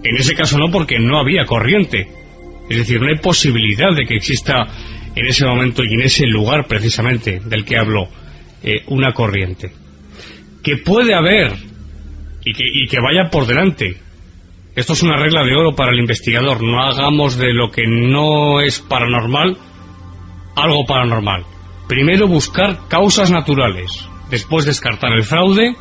En ese caso no, porque no había corriente. Es decir, no hay posibilidad de que exista en ese momento y en ese lugar precisamente del que hablo una corriente. Que puede haber y que vaya por delante. Esto es una regla de oro para el investigador. No hagamos de lo que no es paranormal algo paranormal. Primero buscar causas naturales, después descartar el fraude,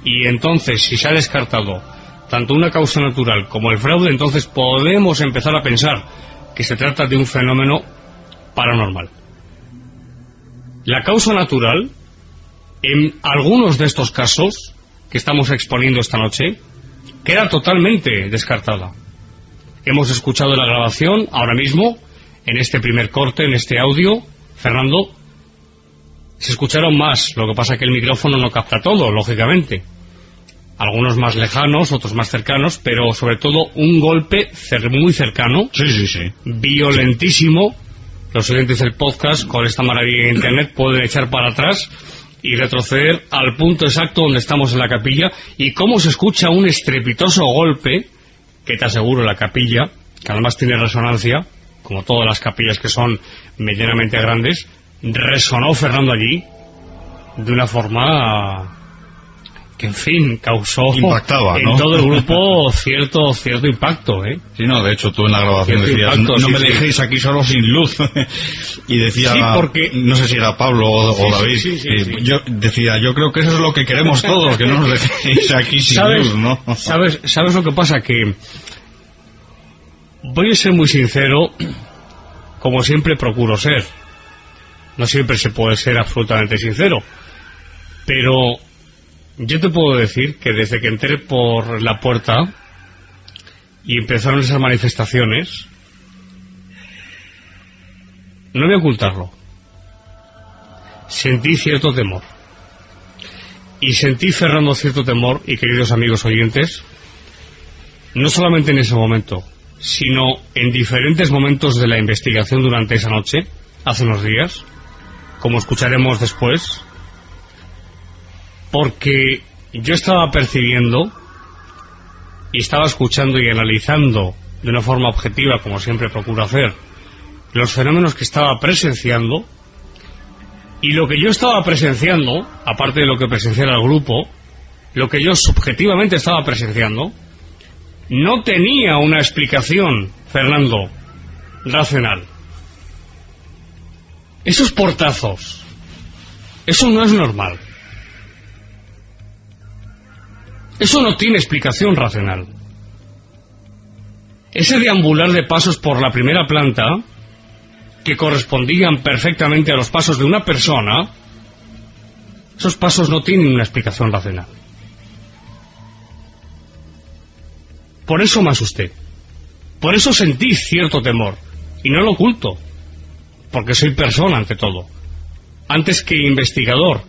y entonces, si se ha descartado tanto una causa natural como el fraude, entonces podemos empezar a pensar que se trata de un fenómeno paranormal. La causa natural, en algunos de estos casos que estamos exponiendo esta noche, queda totalmente descartada. Hemos escuchado la grabación ahora mismo, en este primer corte, en este audio, Fernando. Se escucharon más, lo que pasa es que el micrófono no capta todo, lógicamente. Algunos más lejanos, otros más cercanos, pero sobre todo un golpe muy cercano, violentísimo. Los oyentes del podcast, con esta maravilla de internet, pueden echar para atrás y retroceder al punto exacto donde estamos en la capilla, y cómo se escucha un estrepitoso golpe, que te aseguro la capilla, que además tiene resonancia, como todas las capillas que son medianamente grandes, resonó Fernando allí de una forma que, en fin, causó impactaba, ¿no? En todo el grupo cierto impacto, ¿eh? Sí, no, de hecho tú en la grabación decías, impacto, no me dejéis aquí solo sin luz. Y decía, sí, porque... no sé si era Pablo o David, yo decía, yo creo que eso es lo que queremos todos, que no nos dejéis aquí sin luz, ¿no? ¿Sabes lo que pasa? Que voy a ser muy sincero, como siempre procuro ser. No siempre se puede ser absolutamente sincero, pero yo te puedo decir que desde que entré por la puerta y empezaron esas manifestaciones, no voy a ocultarlo, sentí cierto temor. Y sentí, Fernando, cierto temor, y queridos amigos oyentes, no solamente en ese momento, sino en diferentes momentos de la investigación durante esa noche, hace unos días, como escucharemos después, porque yo estaba percibiendo y estaba escuchando y analizando de una forma objetiva, como siempre procuro hacer, los fenómenos que estaba presenciando, y lo que yo estaba presenciando, aparte de lo que presenciara el grupo, lo que yo subjetivamente estaba presenciando, no tenía una explicación, Fernando, racional. Esos portazos, eso no es normal. Eso no tiene explicación racional. Ese deambular de pasos por la primera planta, que correspondían perfectamente a los pasos de una persona, esos pasos no tienen una explicación racional. Por eso me asusté. Por eso sentí cierto temor. Y no lo oculto. Porque soy persona ante todo. Antes que investigador,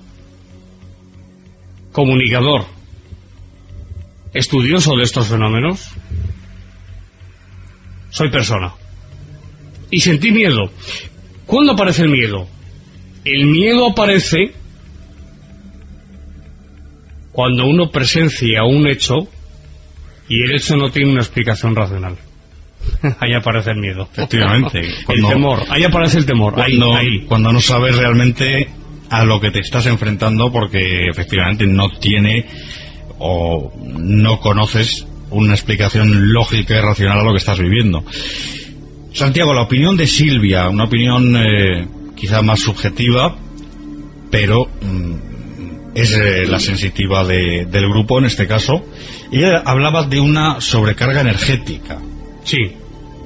comunicador, estudioso de estos fenómenos, soy persona. Y sentí miedo. ¿Cuándo aparece el miedo? El miedo aparece cuando uno presencia un hecho y el hecho no tiene una explicación racional. Ahí aparece el miedo. Efectivamente. El temor. Ahí aparece el temor. Cuando no sabes realmente a lo que te estás enfrentando, porque efectivamente no tiene o no conoces una explicación lógica y racional a lo que estás viviendo. Santiago, la opinión de Silvia, una opinión quizá más subjetiva, pero es la sensitiva del grupo en este caso. Ella hablaba de una sobrecarga energética. Sí.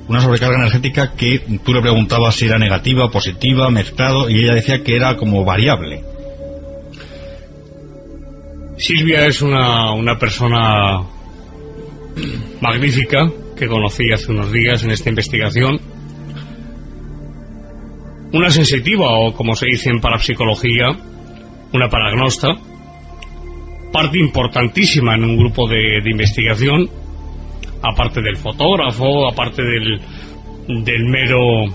Una sobrecarga energética que tú le preguntabas si era negativa, positiva, mezclado, y ella decía que era como variable. Silvia es una persona magnífica que conocí hace unos días en esta investigación. Una sensitiva, o como se dice en parapsicología, una paragnosta, parte importantísima en un grupo de investigación, aparte del fotógrafo, aparte del mero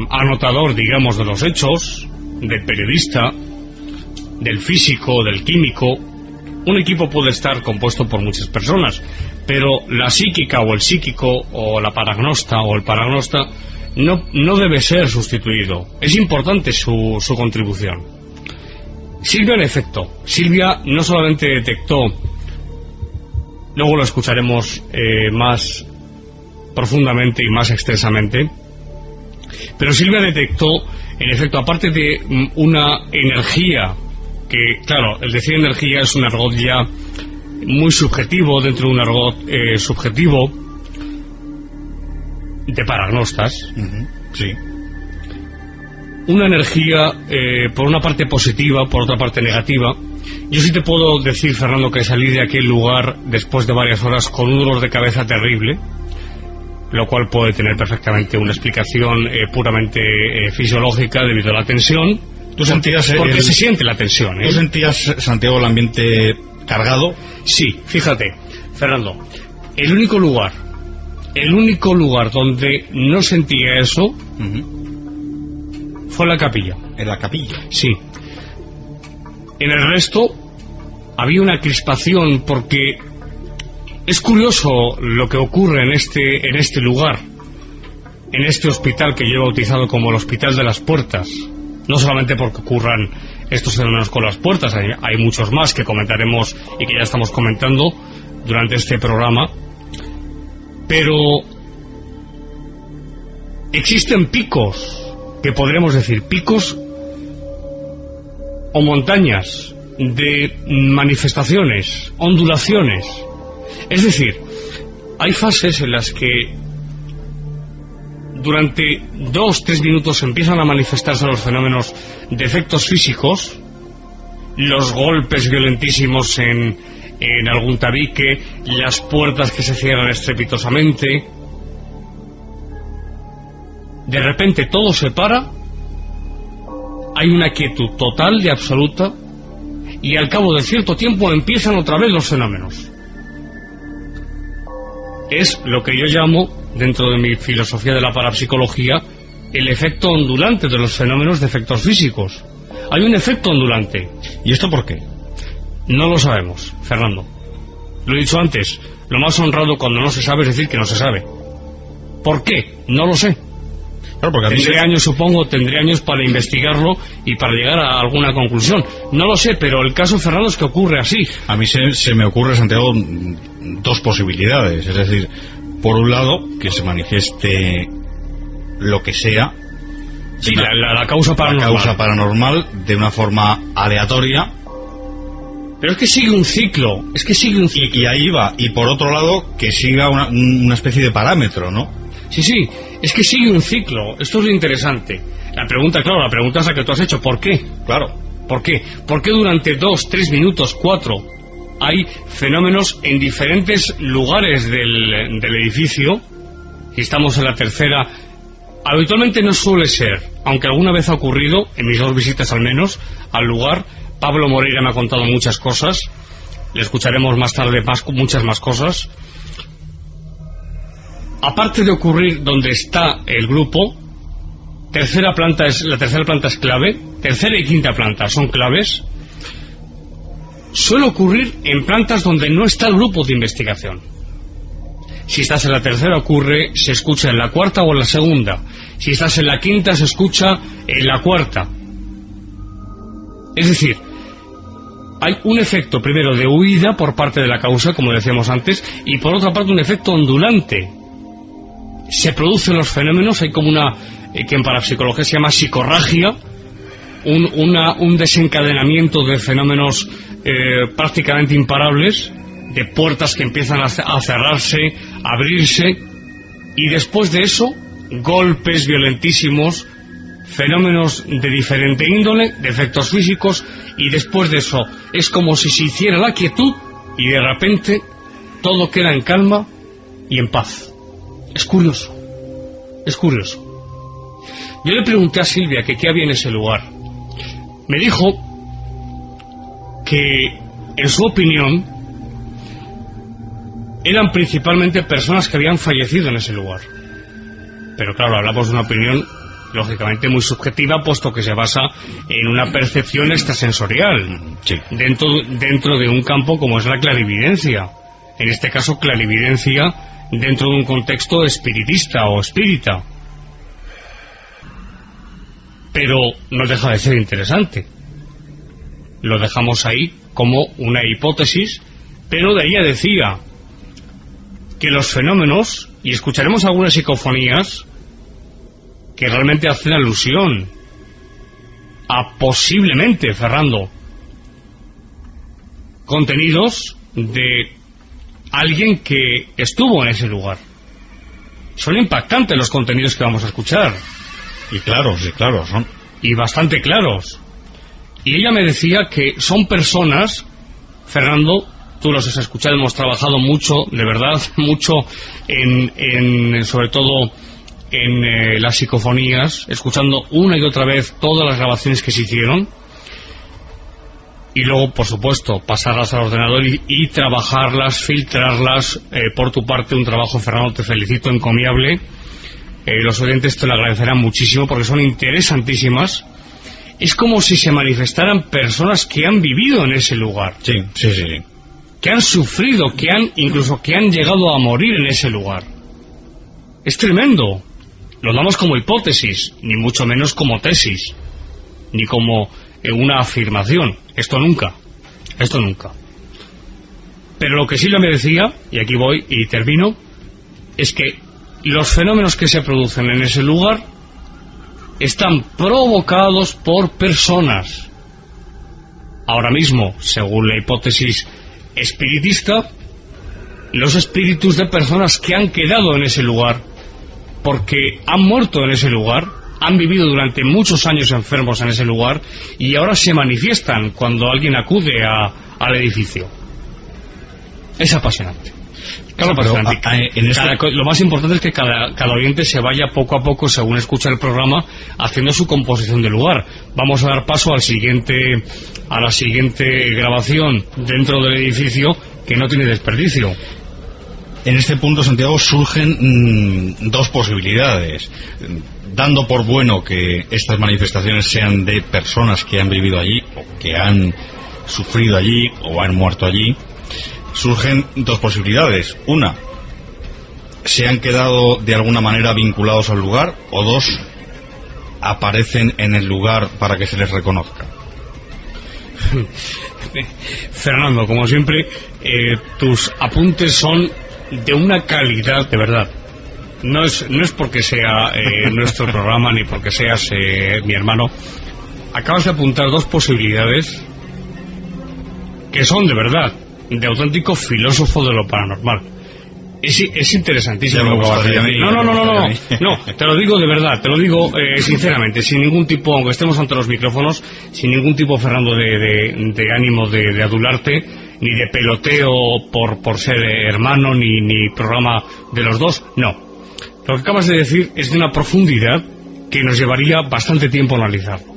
anotador, digamos, de los hechos, del periodista, del físico, del químico. Un equipo puede estar compuesto por muchas personas, pero la psíquica o el psíquico o la paragnosta o el paragnosta no debe ser sustituido. Es importante su contribución. Silvia, en efecto, Silvia no solamente detectó, luego lo escucharemos más profundamente y más extensamente, pero Silvia detectó, en efecto, aparte de una energía, que claro, el decir energía es un argot ya muy subjetivo dentro de un argot subjetivo de paragnostas. Sí. Una energía, por una parte positiva, por otra parte negativa. Yo sí te puedo decir, Fernando, que salí de aquel lugar después de varias horas con un dolor de cabeza terrible, lo cual puede tener perfectamente una explicación puramente fisiológica debido a la tensión. ¿Tú sentías porque se siente la tensión, ¿Tú sentías, Santiago, el ambiente cargado? Sí, fíjate, Fernando, el único lugar donde no sentía eso fue la capilla. ¿En la capilla? Sí. En el resto había una crispación, porque es curioso lo que ocurre en este lugar, en este hospital que yo he bautizado como el Hospital de las Puertas. No solamente porque ocurran estos fenómenos con las puertas, hay muchos más que comentaremos y que ya estamos comentando durante este programa, pero existen picos, que podremos decir picos o montañas de manifestaciones, ondulaciones. Es decir, hay fases en las que durante 2-3 minutos empiezan a manifestarse los fenómenos de efectos físicos, los golpes violentísimos en algún tabique, las puertas que se cierran estrepitosamente. De repente todo se para, hay una quietud total y absoluta, y al cabo de cierto tiempo empiezan otra vez los fenómenos. Es lo que yo llamo, dentro de mi filosofía de la parapsicología, el efecto ondulante de los fenómenos de efectos físicos. Hay un efecto ondulante. ¿Y esto por qué? No lo sabemos, Fernando. Lo he dicho antes, lo más honrado cuando no se sabe es decir que no se sabe. ¿Por qué? No lo sé. Claro, porque tendré años para investigarlo y para llegar a alguna conclusión. No lo sé, pero el caso, Fernando, es que ocurre así. A mí se me ocurre, Santiago, dos posibilidades. Es decir, por un lado, que se manifieste lo que sea. Sí, la causa paranormal. La causa paranormal de una forma aleatoria. Pero es que sigue un ciclo. Y ahí va. Y por otro lado, que siga una especie de parámetro, ¿no? Sí, es que sigue un ciclo. Esto es lo interesante. La pregunta es la que tú has hecho. ¿Por qué? Claro. ¿Por qué? ¿Por qué durante 2, 3 minutos, 4 hay fenómenos en diferentes lugares del edificio? Si estamos en la tercera, habitualmente no suele ser, aunque alguna vez ha ocurrido, en mis 2 visitas al menos, al lugar. Pablo Moreira me ha contado muchas cosas, le escucharemos más tarde muchas más cosas. Aparte de ocurrir donde está el grupo, la tercera planta es clave, tercera y quinta planta son claves. Suele ocurrir en plantas donde no está el grupo de investigación. Si estás en la tercera ocurre, se escucha en la cuarta o en la segunda. Si estás en la quinta se escucha en la cuarta. Es decir, hay un efecto primero de huida por parte de la causa, como decíamos antes, y por otra parte un efecto ondulante. Se producen los fenómenos, hay como una que en parapsicología se llama psicorragia, un desencadenamiento de fenómenos prácticamente imparables, de puertas que empiezan a cerrarse, a abrirse, y después de eso golpes violentísimos, fenómenos de diferente índole, de efectos físicos, y después de eso es como si se hiciera la quietud y de repente todo queda en calma y en paz. Es curioso, es curioso. Yo le pregunté a Silvia que qué había en ese lugar. Me dijo que, en su opinión, eran principalmente personas que habían fallecido en ese lugar. Pero claro, hablamos de una opinión lógicamente muy subjetiva, puesto que se basa en una percepción extrasensorial, sí, dentro de un campo como es la clarividencia. En este caso, clarividencia dentro de un contexto espiritista o espírita. Pero no deja de ser interesante. Lo dejamos ahí como una hipótesis, pero de ella decía que los fenómenos, y escucharemos algunas psicofonías que realmente hacen alusión a posiblemente, Fernando, contenidos de alguien que estuvo en ese lugar. Son impactantes los contenidos que vamos a escuchar. Y claros, sí, claros son. Y bastante claros. Y ella me decía que son personas, Fernando, tú los has escuchado, hemos trabajado mucho, de verdad, mucho sobre todo en las psicofonías, escuchando una y otra vez todas las grabaciones que se hicieron, y luego, por supuesto, pasarlas al ordenador y trabajarlas, filtrarlas. Por tu parte, un trabajo, Fernando, te felicito, encomiable. Los oyentes te lo agradecerán muchísimo porque son interesantísimas. Es como si se manifestaran personas que han vivido en ese lugar. Sí, sí, sí. Que han sufrido, incluso que han llegado a morir en ese lugar. Es tremendo. Lo damos como hipótesis, ni mucho menos como tesis, ni como una afirmación. Esto nunca. Pero lo que sí me decía, y aquí voy y termino, es que los fenómenos que se producen en ese lugar están provocados por personas. Ahora mismo, según la hipótesis espiritista, los espíritus de personas que han quedado en ese lugar porque han muerto en ese lugar, han vivido durante muchos años enfermos en ese lugar y ahora se manifiestan cuando alguien acude al edificio. Es apasionante. Claro, lo más importante es que cada oyente se vaya poco a poco, según escucha el programa, haciendo su composición de lugar. Vamos a dar paso a la siguiente grabación dentro del edificio, que no tiene desperdicio. En este punto, Santiago, surgen dos posibilidades. Dando por bueno que estas manifestaciones sean de personas que han vivido allí, o que han sufrido allí, o han muerto allí, surgen dos posibilidades. Una, se han quedado de alguna manera vinculados al lugar, o dos, aparecen en el lugar para que se les reconozca. Fernando, como siempre, tus apuntes son de una calidad, de verdad. No es porque sea nuestro programa ni porque seas mi hermano. Acabas de apuntar dos posibilidades que son, de verdad, de auténtico filósofo de lo paranormal. Es interesantísimo lo que vas a decir. No, te lo digo de verdad, te lo digo sinceramente, sin ningún tipo, aunque estemos ante los micrófonos, sin ningún tipo, Fernando, de ánimo de adularte, ni de peloteo por ser hermano, ni programa de los dos, no. Lo que acabas de decir es de una profundidad que nos llevaría bastante tiempo analizarlo.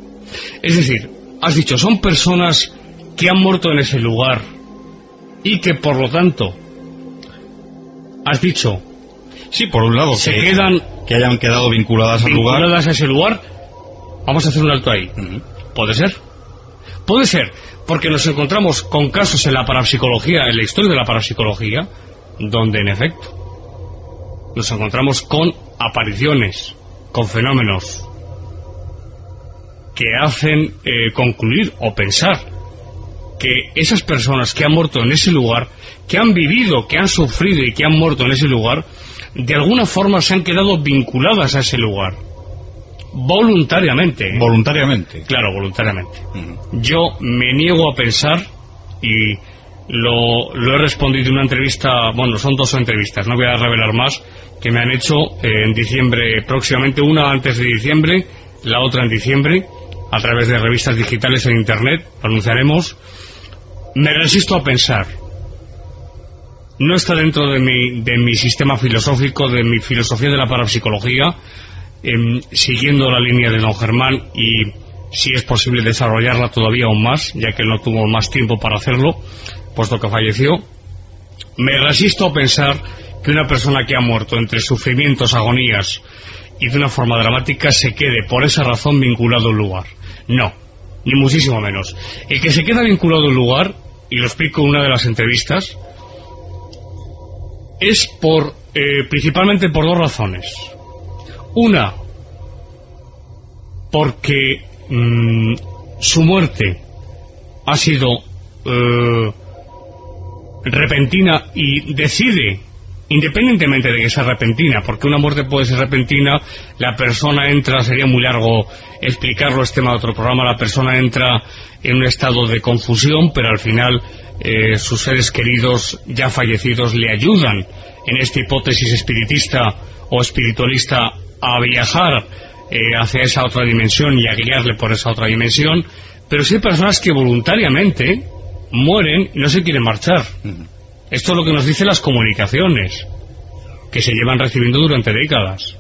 Es decir, has dicho, son personas que han muerto en ese lugar y que por lo tanto, has dicho, sí, por un lado, que hayan quedado vinculadas a ese lugar. Vamos a hacer un alto ahí. ¿Puede ser? Puede ser, porque nos encontramos con casos en la parapsicología, en la historia de la parapsicología, donde en efecto nos encontramos con apariciones, con fenómenos que hacen concluir o pensar que esas personas que han muerto en ese lugar, que han vivido, que han sufrido y que han muerto en ese lugar, de alguna forma se han quedado vinculadas a ese lugar. Voluntariamente. Voluntariamente. Claro, voluntariamente. Yo me niego a pensar, y lo he respondido en una entrevista, bueno, son 2 entrevistas, no voy a revelar más, que me han hecho en diciembre próximamente, una antes de diciembre, la otra en diciembre, a través de revistas digitales en internet, lo anunciaremos. Me resisto a pensar. No está dentro de mi sistema filosófico, de mi filosofía de la parapsicología, siguiendo la línea de don Germán, y si es posible desarrollarla todavía aún más, ya que él no tuvo más tiempo para hacerlo, puesto que falleció. Me resisto a pensar que una persona que ha muerto entre sufrimientos, agonías y de una forma dramática se quede por esa razón vinculado a un lugar. No, ni muchísimo menos. El que se queda vinculado a un lugar, y lo explico en una de las entrevistas, es principalmente por 2 razones. Una, porque su muerte ha sido repentina, y decide, independientemente de que sea repentina, porque una muerte puede ser repentina, la persona entra, sería muy largo explicarlo, es tema de otro programa, la persona entra en un estado de confusión, pero al final sus seres queridos ya fallecidos le ayudan, en esta hipótesis espiritista o espiritualista, a viajar hacia esa otra dimensión y a guiarle por esa otra dimensión. Pero sí hay personas que voluntariamente mueren y no se quieren marchar. Esto es lo que nos dicen las comunicaciones, que se llevan recibiendo durante décadas.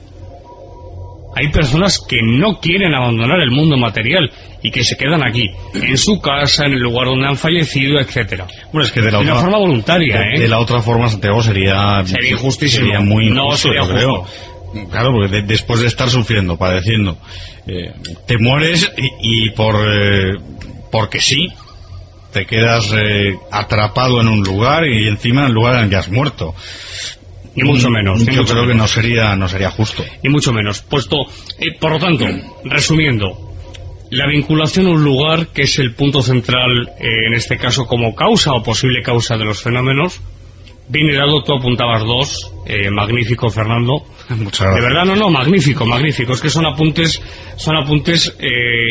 Hay personas que no quieren abandonar el mundo material y que se quedan aquí, en su casa, en el lugar donde han fallecido, etcétera. Bueno, es que de una forma voluntaria, de la otra forma, Santiago, sería injustísimo. Sería muy injusto, no sería justo. Creo. Claro, porque después de estar sufriendo, padeciendo, te mueres y porque sí, te quedas atrapado en un lugar, y encima en el lugar en el que has muerto. Y mucho menos. Yo creo que no sería justo. Y mucho menos. Puesto, por lo tanto, resumiendo, la vinculación a un lugar, que es el punto central, en este caso como causa o posible causa de los fenómenos, viene dado, tú apuntabas 2, magnífico, Fernando. Muchas gracias. De verdad, no, magnífico. Es que son apuntes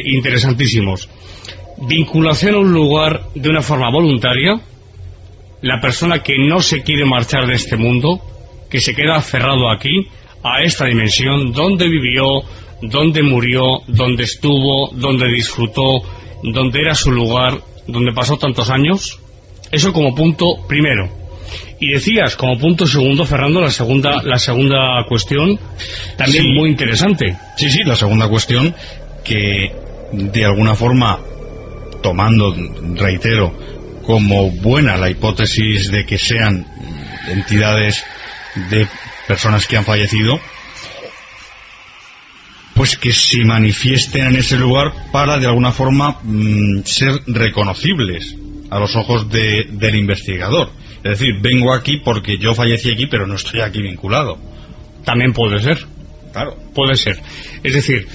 interesantísimos. Vinculación a un lugar de una forma voluntaria, la persona que no se quiere marchar de este mundo, que se queda aferrado aquí, a esta dimensión, donde vivió, donde murió, donde estuvo, donde disfrutó, donde era su lugar, donde pasó tantos años. Eso como punto primero. Y decías, como punto segundo, Fernando, la segunda cuestión, también muy interesante. Sí, la segunda cuestión, que de alguna forma, tomando, reitero, como buena la hipótesis de que sean entidades de personas que han fallecido, pues que se manifiesten en ese lugar para de alguna forma ser reconocibles a los ojos del investigador. Es decir, vengo aquí porque yo fallecí aquí, pero no estoy aquí vinculado. También puede ser. Claro. Puede ser. Es decir,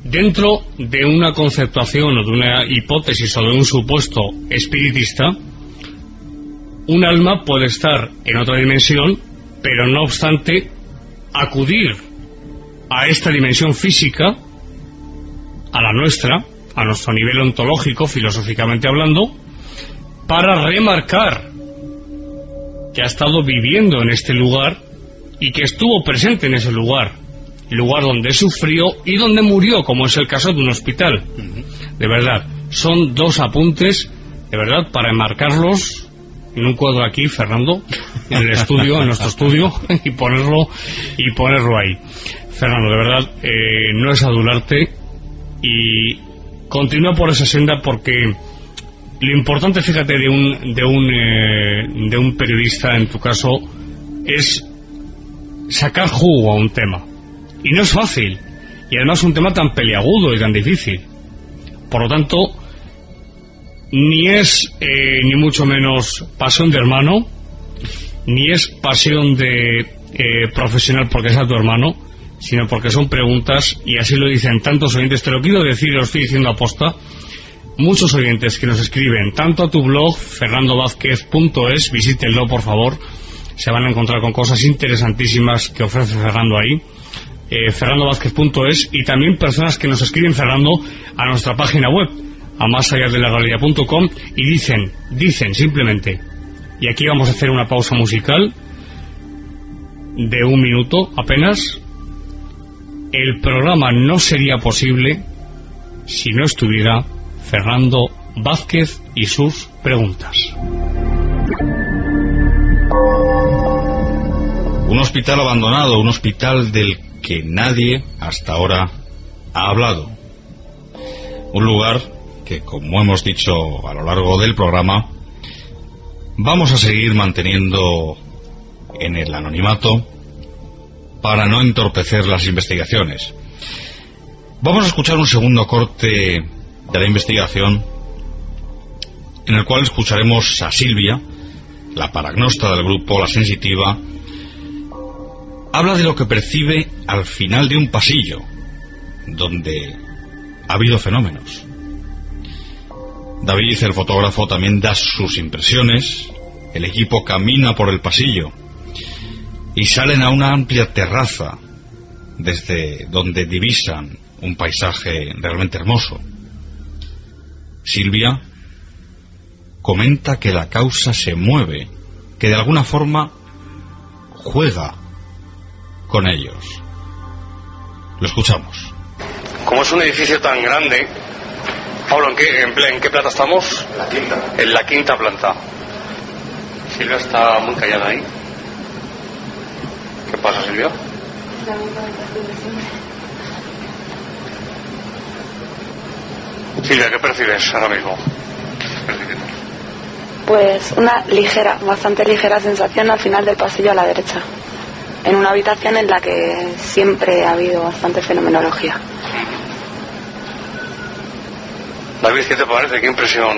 dentro de una conceptuación o de una hipótesis o de un supuesto espiritista, un alma puede estar en otra dimensión, pero no obstante acudir a esta dimensión física, a la nuestra, a nuestro nivel ontológico, filosóficamente hablando, para remarcar que ha estado viviendo en este lugar y que estuvo presente en ese lugar donde sufrió y donde murió, como es el caso de un hospital. De verdad, son 2 apuntes, de verdad, para enmarcarlos en un cuadro aquí, Fernando, en el estudio, en nuestro estudio, y ponerlo ahí. Fernando, de verdad, no es adularte, y continúa por esa senda, porque lo importante, fíjate, de un periodista, en tu caso, es sacar jugo a un tema. Y no es fácil, y además un tema tan peliagudo y tan difícil. Por lo tanto, ni es ni mucho menos pasión de hermano, ni es pasión de profesional porque sea tu hermano, sino porque son preguntas, y así lo dicen tantos oyentes. Te lo quiero decir, lo estoy diciendo aposta, muchos oyentes que nos escriben tanto a tu blog fernandovázquez.es, visítenlo por favor, se van a encontrar con cosas interesantísimas que ofrece Fernando ahí, fernandovázquez.es, y también personas que nos escriben, Fernando, a nuestra página web, a másalladelarrealidad.com, y dicen simplemente, y aquí vamos a hacer una pausa musical de 1 minuto apenas: el programa no sería posible si no estuviera Fernando Vázquez y sus preguntas. Un hospital abandonado, un hospital del que nadie hasta ahora ha hablado. Un lugar que, como hemos dicho a lo largo del programa, vamos a seguir manteniendo en el anonimato para no entorpecer las investigaciones. Vamos a escuchar un segundo corte de la investigación, en el cual escucharemos a Silvia, la paragnosta del grupo, la sensitiva. Habla de lo que percibe al final de un pasillo donde ha habido fenómenos. David, el fotógrafo, también da sus impresiones. El equipo camina por el pasillo y salen a una amplia terraza desde donde divisan un paisaje realmente hermoso. Silvia comenta que la causa se mueve, que de alguna forma juega con ellos. Lo escuchamos. Como es un edificio tan grande, Pablo, ¿en qué planta estamos? La quinta. En la quinta planta. Silvia está muy callada ahí. ¿Qué pasa, Silvia? Silvia, ¿qué percibes ahora mismo? Pues una bastante ligera sensación al final del pasillo a la derecha, en una habitación en la que siempre ha habido bastante fenomenología. David, ¿qué te parece? ¿Qué impresión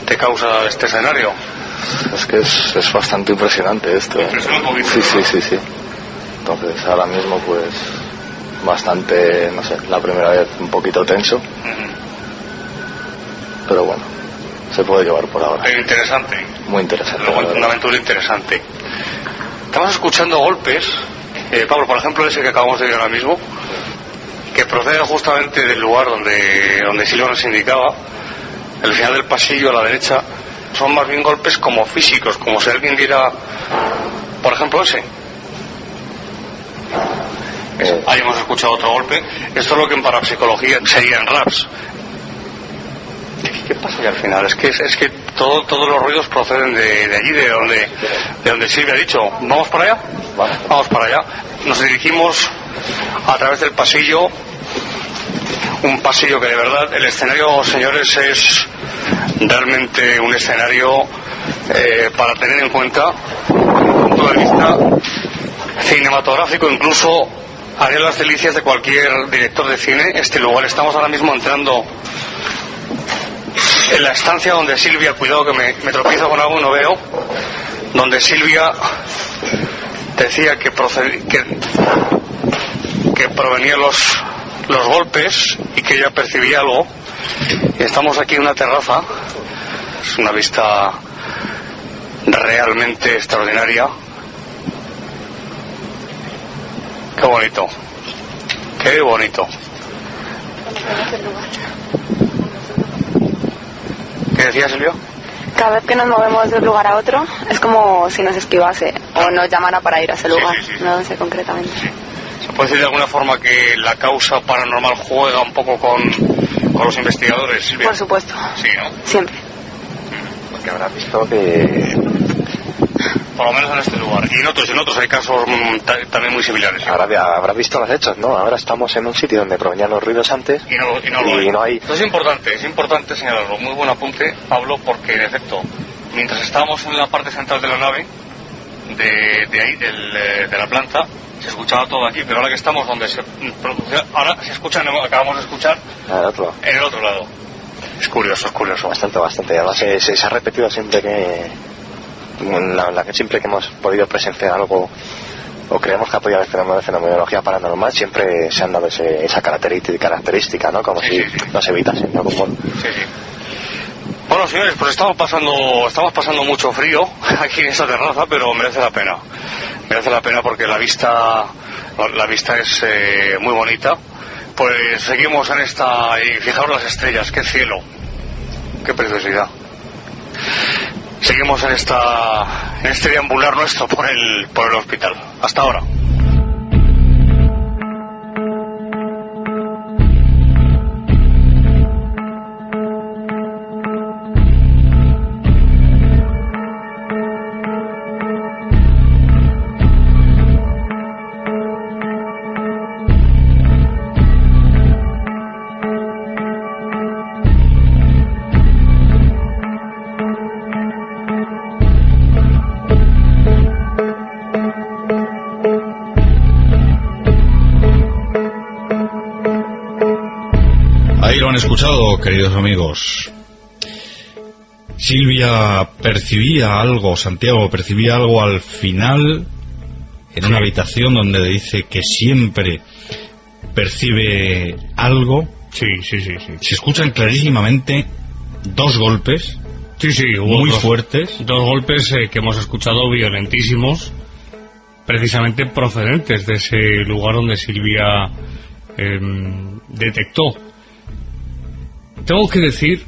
te causa este escenario? Es que es bastante impresionante esto. Impresiona un poquito. Sí. Entonces ahora mismo pues bastante, no sé, la primera vez un poquito tenso. Pero bueno, se puede llevar por ahora. Pero interesante. Muy interesante. Una aventura interesante. Estamos escuchando golpes, Pablo, por ejemplo, ese que acabamos de ver ahora mismo, que procede justamente del lugar donde Silvia nos indicaba, el final del pasillo a la derecha. Son más bien golpes como físicos, como si alguien diera, por ejemplo, ese. Ahí hemos escuchado otro golpe. Esto es lo que en parapsicología serían raps. ¿Qué pasa ya al final? Es que todos los ruidos proceden de allí, de donde Silvia ha dicho. ¿Vamos para allá? Vamos para allá. Nos dirigimos a través del pasillo, un pasillo que de verdad, el escenario, señores, es realmente un escenario para tener en cuenta, desde un punto de vista cinematográfico, incluso haría las delicias de cualquier director de cine. Este lugar, estamos ahora mismo entrando en la estancia donde Silvia, cuidado que me tropiezo con algo y no veo, donde Silvia decía que provenían los golpes y que ella percibía algo. Y estamos aquí en una terraza, es una vista realmente extraordinaria. Qué bonito, qué bonito. ¿Qué decía, Silvio? Cada vez que nos movemos de un lugar a otro es como si nos esquivase o nos llamara para ir a ese lugar. Sí. No sé concretamente. Sí. ¿Se puede decir de alguna forma que la causa paranormal juega un poco con los investigadores, Silvia? Por supuesto. Sí, ¿no? Siempre. Porque habrás visto que... Por lo menos en este lugar. Y en otros hay casos también muy similares. Habrás visto los hechos, ¿no? Ahora estamos en un sitio donde provenían los ruidos antes y no hay. Entonces es importante señalarlo. Muy buen apunte, Pablo, porque en efecto, mientras estábamos en la parte central de la nave, de ahí, de la planta, se escuchaba todo aquí, pero ahora que estamos donde se producía, ahora se escucha, acabamos de escuchar en el otro lado. Es curioso. Bastante. Además se ha repetido siempre que siempre que hemos podido presenciar algo o creemos que ha podido haber fenómenos de fenomenología paranormal, siempre se han dado esa característica, ¿no? Como si no se evitase, ¿no? Bueno, señores, pues estamos pasando mucho frío aquí en esta terraza, pero merece la pena. Merece la pena porque la vista es muy bonita. Pues seguimos en esta, y fijaros las estrellas, qué cielo, qué preciosidad. Seguimos en este deambular nuestro por el hospital. Hasta ahora. Escuchado, queridos amigos. Silvia percibía algo, Santiago percibía algo al final en una habitación donde dice que siempre percibe algo. Sí. Se escuchan clarísimamente 2 golpes. Hubo muy fuertes. 2 golpes que hemos escuchado violentísimos, precisamente procedentes de ese lugar donde Silvia detectó. Tengo que decir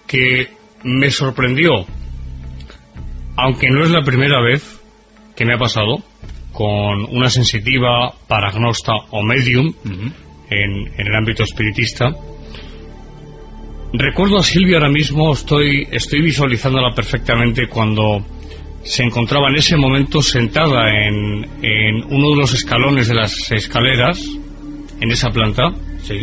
que me sorprendió, aunque no es la primera vez que me ha pasado, con una sensitiva, paragnosta o medium en el ámbito espiritista. Recuerdo a Silvia ahora mismo, estoy visualizándola perfectamente cuando se encontraba en ese momento sentada en uno de los escalones de las escaleras, en esa planta. Sí.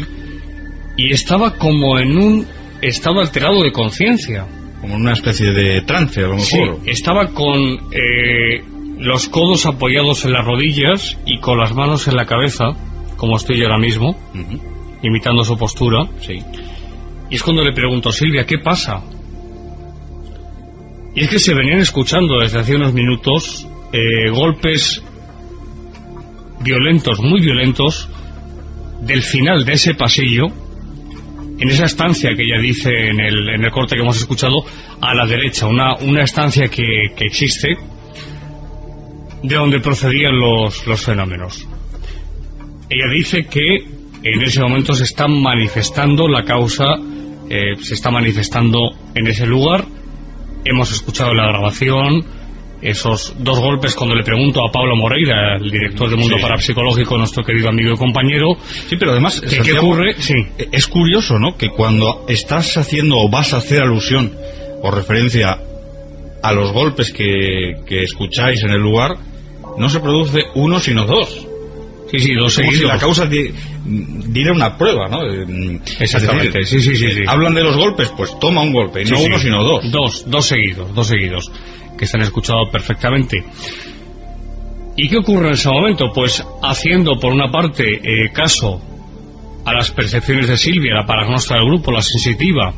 Y estaba como en un estado alterado de conciencia. Como en una especie de trance, a lo mejor. Sí, estaba con los codos apoyados en las rodillas y con las manos en la cabeza, como estoy yo ahora mismo, imitando su postura. Sí. Y es cuando le pregunto: Silvia, ¿qué pasa? Y es que se venían escuchando desde hace unos minutos golpes violentos, muy violentos, del final de ese pasillo, en esa estancia que ella dice en el corte que hemos escuchado, a la derecha, una estancia que existe, de donde procedían los fenómenos. Ella dice que en ese momento se está manifestando la causa, se está manifestando en ese lugar. Hemos escuchado la grabación, esos 2 golpes cuando le pregunto a Pablo Moreira, el director de Mundo Parapsicológico, nuestro querido amigo y compañero. Sí, pero además, Santiago, ¿qué ocurre? Sí. Es curioso, ¿no?, que cuando estás haciendo o vas a hacer alusión o referencia a los golpes que escucháis en el lugar, no se produce uno sino 2. Sí, 2 seguidos. Si la causa diera una prueba, ¿no? Exactamente, sí. Hablan de los golpes, pues toma un golpe, no uno sino 2. Dos seguidos, que se han escuchado perfectamente. ¿Y qué ocurre en ese momento? Pues haciendo por una parte caso a las percepciones de Silvia, la paragnosta del grupo, la sensitiva,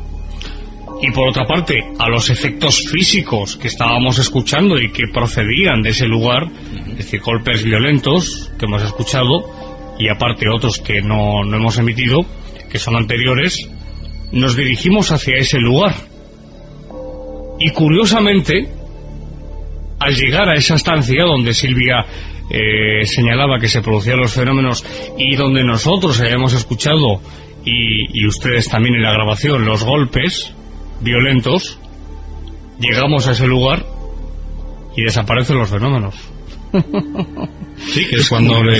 y por otra parte a los efectos físicos que estábamos escuchando y que procedían de ese lugar, es decir, golpes violentos que hemos escuchado, y aparte otros que no hemos emitido, que son anteriores, nos dirigimos hacia ese lugar. Y curiosamente, al llegar a esa estancia donde Silvia señalaba que se producían los fenómenos y donde nosotros habíamos escuchado, y ustedes también en la grabación, los golpes violentos, llegamos a ese lugar y desaparecen los fenómenos. Sí, que es cuando le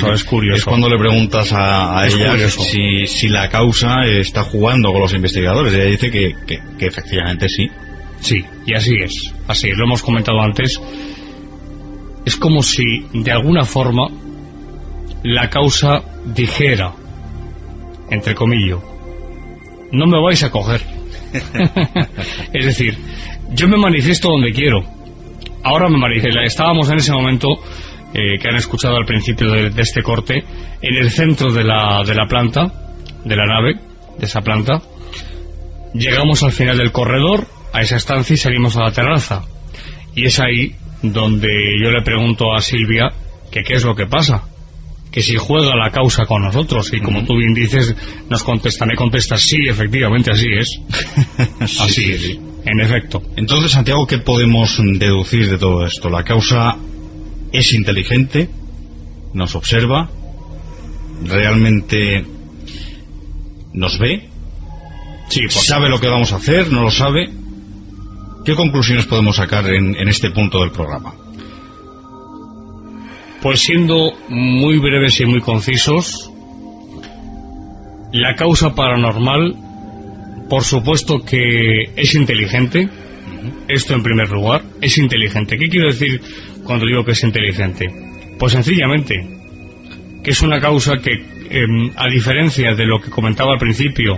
preguntas a ella si la causa está jugando con los investigadores. Ella dice que efectivamente sí. Sí, y así es, lo hemos comentado antes. Es como si de alguna forma la causa dijera, entre comillas, no me vais a coger. Es decir, yo me manifiesto donde quiero. Ahora me manifiesto. Estábamos en ese momento que han escuchado al principio de este corte, en el centro de la planta, de la nave, de esa planta. Llegamos al final del corredor, a esa estancia, y salimos a la terraza. Y es ahí donde yo le pregunto a Silvia ¿qué es lo que pasa? Que si juega la causa con nosotros, y como tú bien dices, me contestas, sí, efectivamente, así es. Así es, en efecto. Entonces, Santiago, ¿qué podemos deducir de todo esto? La causa es inteligente, nos observa, realmente nos ve, sabe lo que vamos a hacer, no lo sabe. ¿Qué conclusiones podemos sacar en este punto del programa? Pues siendo muy breves y muy concisos, la causa paranormal, por supuesto que es inteligente. Esto en primer lugar, es inteligente. ¿Qué quiero decir cuando digo que es inteligente? Pues sencillamente que es una causa que, a diferencia de lo que comentaba al principio,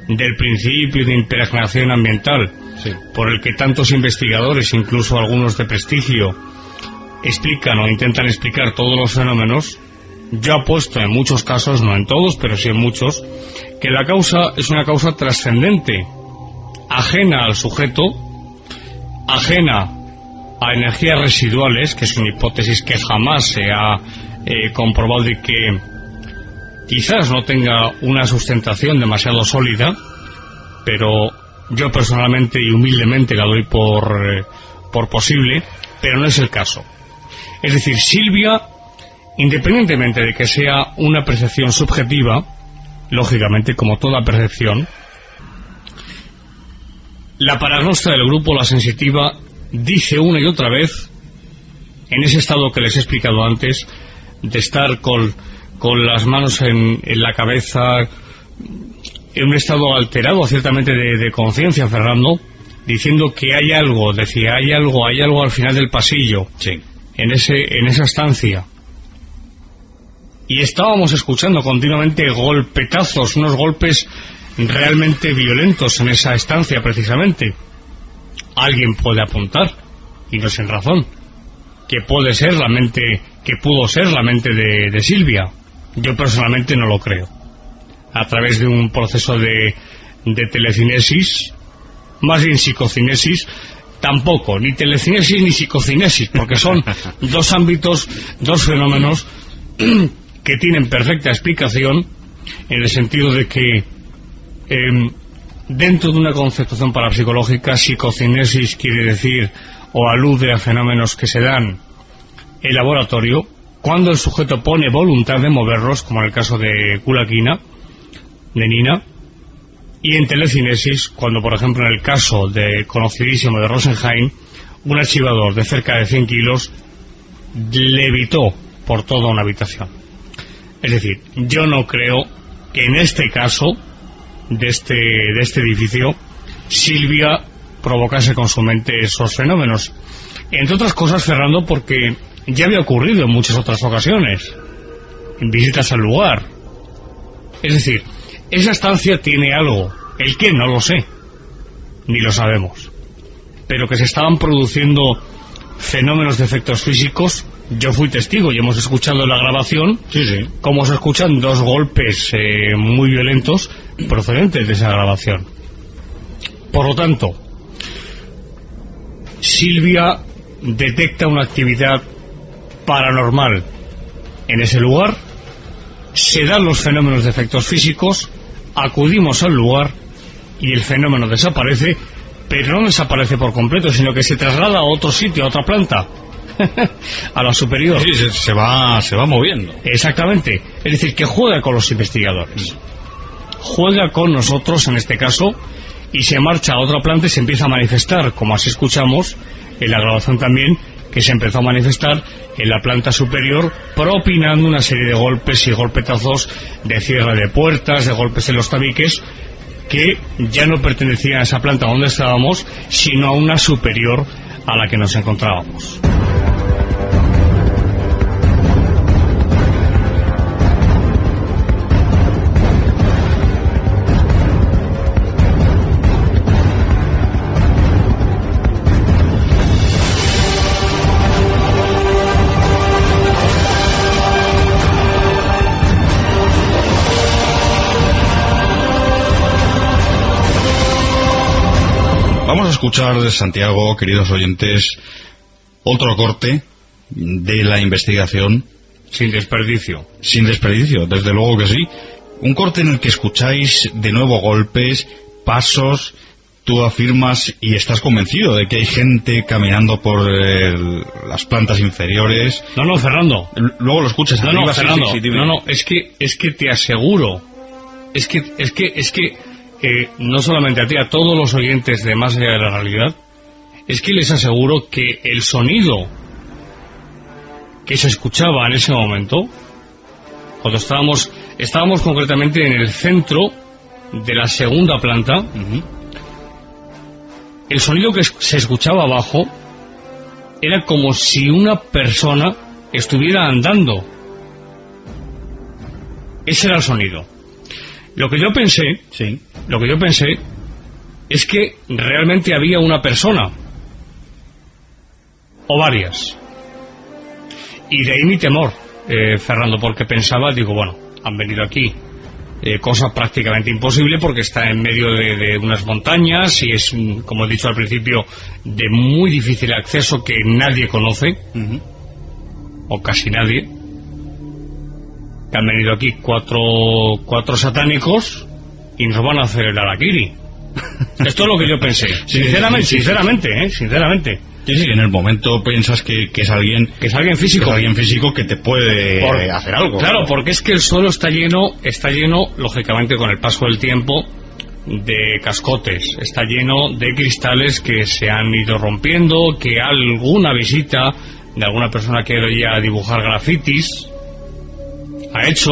del principio de impregnación ambiental, por el que tantos investigadores, incluso algunos de prestigio, explican o intentan explicar todos los fenómenos, yo apuesto en muchos casos, no en todos, pero sí en muchos, que la causa es una causa trascendente, ajena al sujeto, ajena a energías residuales, que es una hipótesis que jamás se ha comprobado y que quizás no tenga una sustentación demasiado sólida, pero yo personalmente y humildemente la doy por posible, pero no es el caso. Es decir, Silvia, independientemente de que sea una percepción subjetiva, lógicamente, como toda percepción, la paragnosta del grupo, la sensitiva, dice una y otra vez, en ese estado que les he explicado antes, de estar con las manos en la cabeza, en un estado alterado ciertamente de conciencia, Fernando, diciendo que hay algo, decía, hay algo al final del pasillo, en esa estancia. Y estábamos escuchando continuamente golpetazos, unos golpes realmente violentos en esa estancia precisamente. Alguien puede apuntar, y no sin razón, que pudo ser la mente de Silvia. Yo personalmente no lo creo. A través de un proceso de telecinesis, más bien psicocinesis, tampoco, ni telecinesis ni psicocinesis, porque son dos ámbitos, dos fenómenos que tienen perfecta explicación, en el sentido de que dentro de una concepción parapsicológica, psicocinesis quiere decir o alude a fenómenos que se dan en laboratorio cuando el sujeto pone voluntad de moverlos, como en el caso de Kulaquina, de Nina, y en telecinesis cuando, por ejemplo, en el caso de conocidísimo de Rosenheim, un archivador de cerca de 100 kilos levitó por toda una habitación. Es decir, yo no creo que en este caso de este edificio Silvia provocase con su mente esos fenómenos, entre otras cosas, Fernando, porque ya había ocurrido en muchas otras ocasiones en visitas al lugar. Es decir, esa estancia tiene algo, el qué no lo sé, ni lo sabemos, pero que se estaban produciendo fenómenos de efectos físicos. Yo fui testigo y hemos escuchado en la grabación cómo se escuchan dos golpes muy violentos procedentes de esa grabación. Por lo tanto, Silvia detecta una actividad paranormal en ese lugar, se dan los fenómenos de efectos físicos, acudimos al lugar y el fenómeno desaparece, pero no desaparece por completo, sino que se traslada a otro sitio, a otra planta, a la superior. Sí, se va moviendo. Exactamente. Es decir, que juega con los investigadores, juega con nosotros en este caso, y se marcha a otra planta y se empieza a manifestar, como así escuchamos en la grabación también, que se empezó a manifestar en la planta superior, propinando una serie de golpes y golpetazos de cierre de puertas, de golpes en los tabiques, que ya no pertenecían a esa planta donde estábamos, sino a una superior a la que nos encontrábamos. Vamos a escuchar de Santiago, queridos oyentes, otro corte de la investigación Sin desperdicio. Sin desperdicio, desde luego que sí. Un corte en el que escucháis de nuevo golpes, pasos. Tú afirmas y estás convencido de que hay gente caminando por las plantas inferiores. No, Fernando. Luego lo escuchas arriba. No, Fernando. Sí, es que te aseguro. Es que no solamente a ti, a todos los oyentes de Más Allá de la Realidad, es que les aseguro que el sonido que se escuchaba en ese momento, cuando estábamos concretamente en el centro de la segunda planta, el sonido que se escuchaba abajo era como si una persona estuviera andando. Ese era el sonido. Lo que yo pensé es que realmente había una persona o varias. Y de ahí mi temor, Fernando, porque pensaba, digo, bueno, han venido aquí, cosa prácticamente imposible porque está en medio de unas montañas y es, como he dicho al principio, de muy difícil acceso que nadie conoce, o casi nadie. Que han venido aquí cuatro satánicos y nos van a hacer el harakiri. Esto es lo que yo pensé. Sinceramente. Sí, en el momento piensas que es alguien físico. Que es alguien físico que te puede hacer algo. Claro, porque es que el suelo está lleno, lógicamente, con el paso del tiempo, de cascotes. Está lleno de cristales que se han ido rompiendo, que alguna visita de alguna persona que iba a dibujar grafitis ha hecho.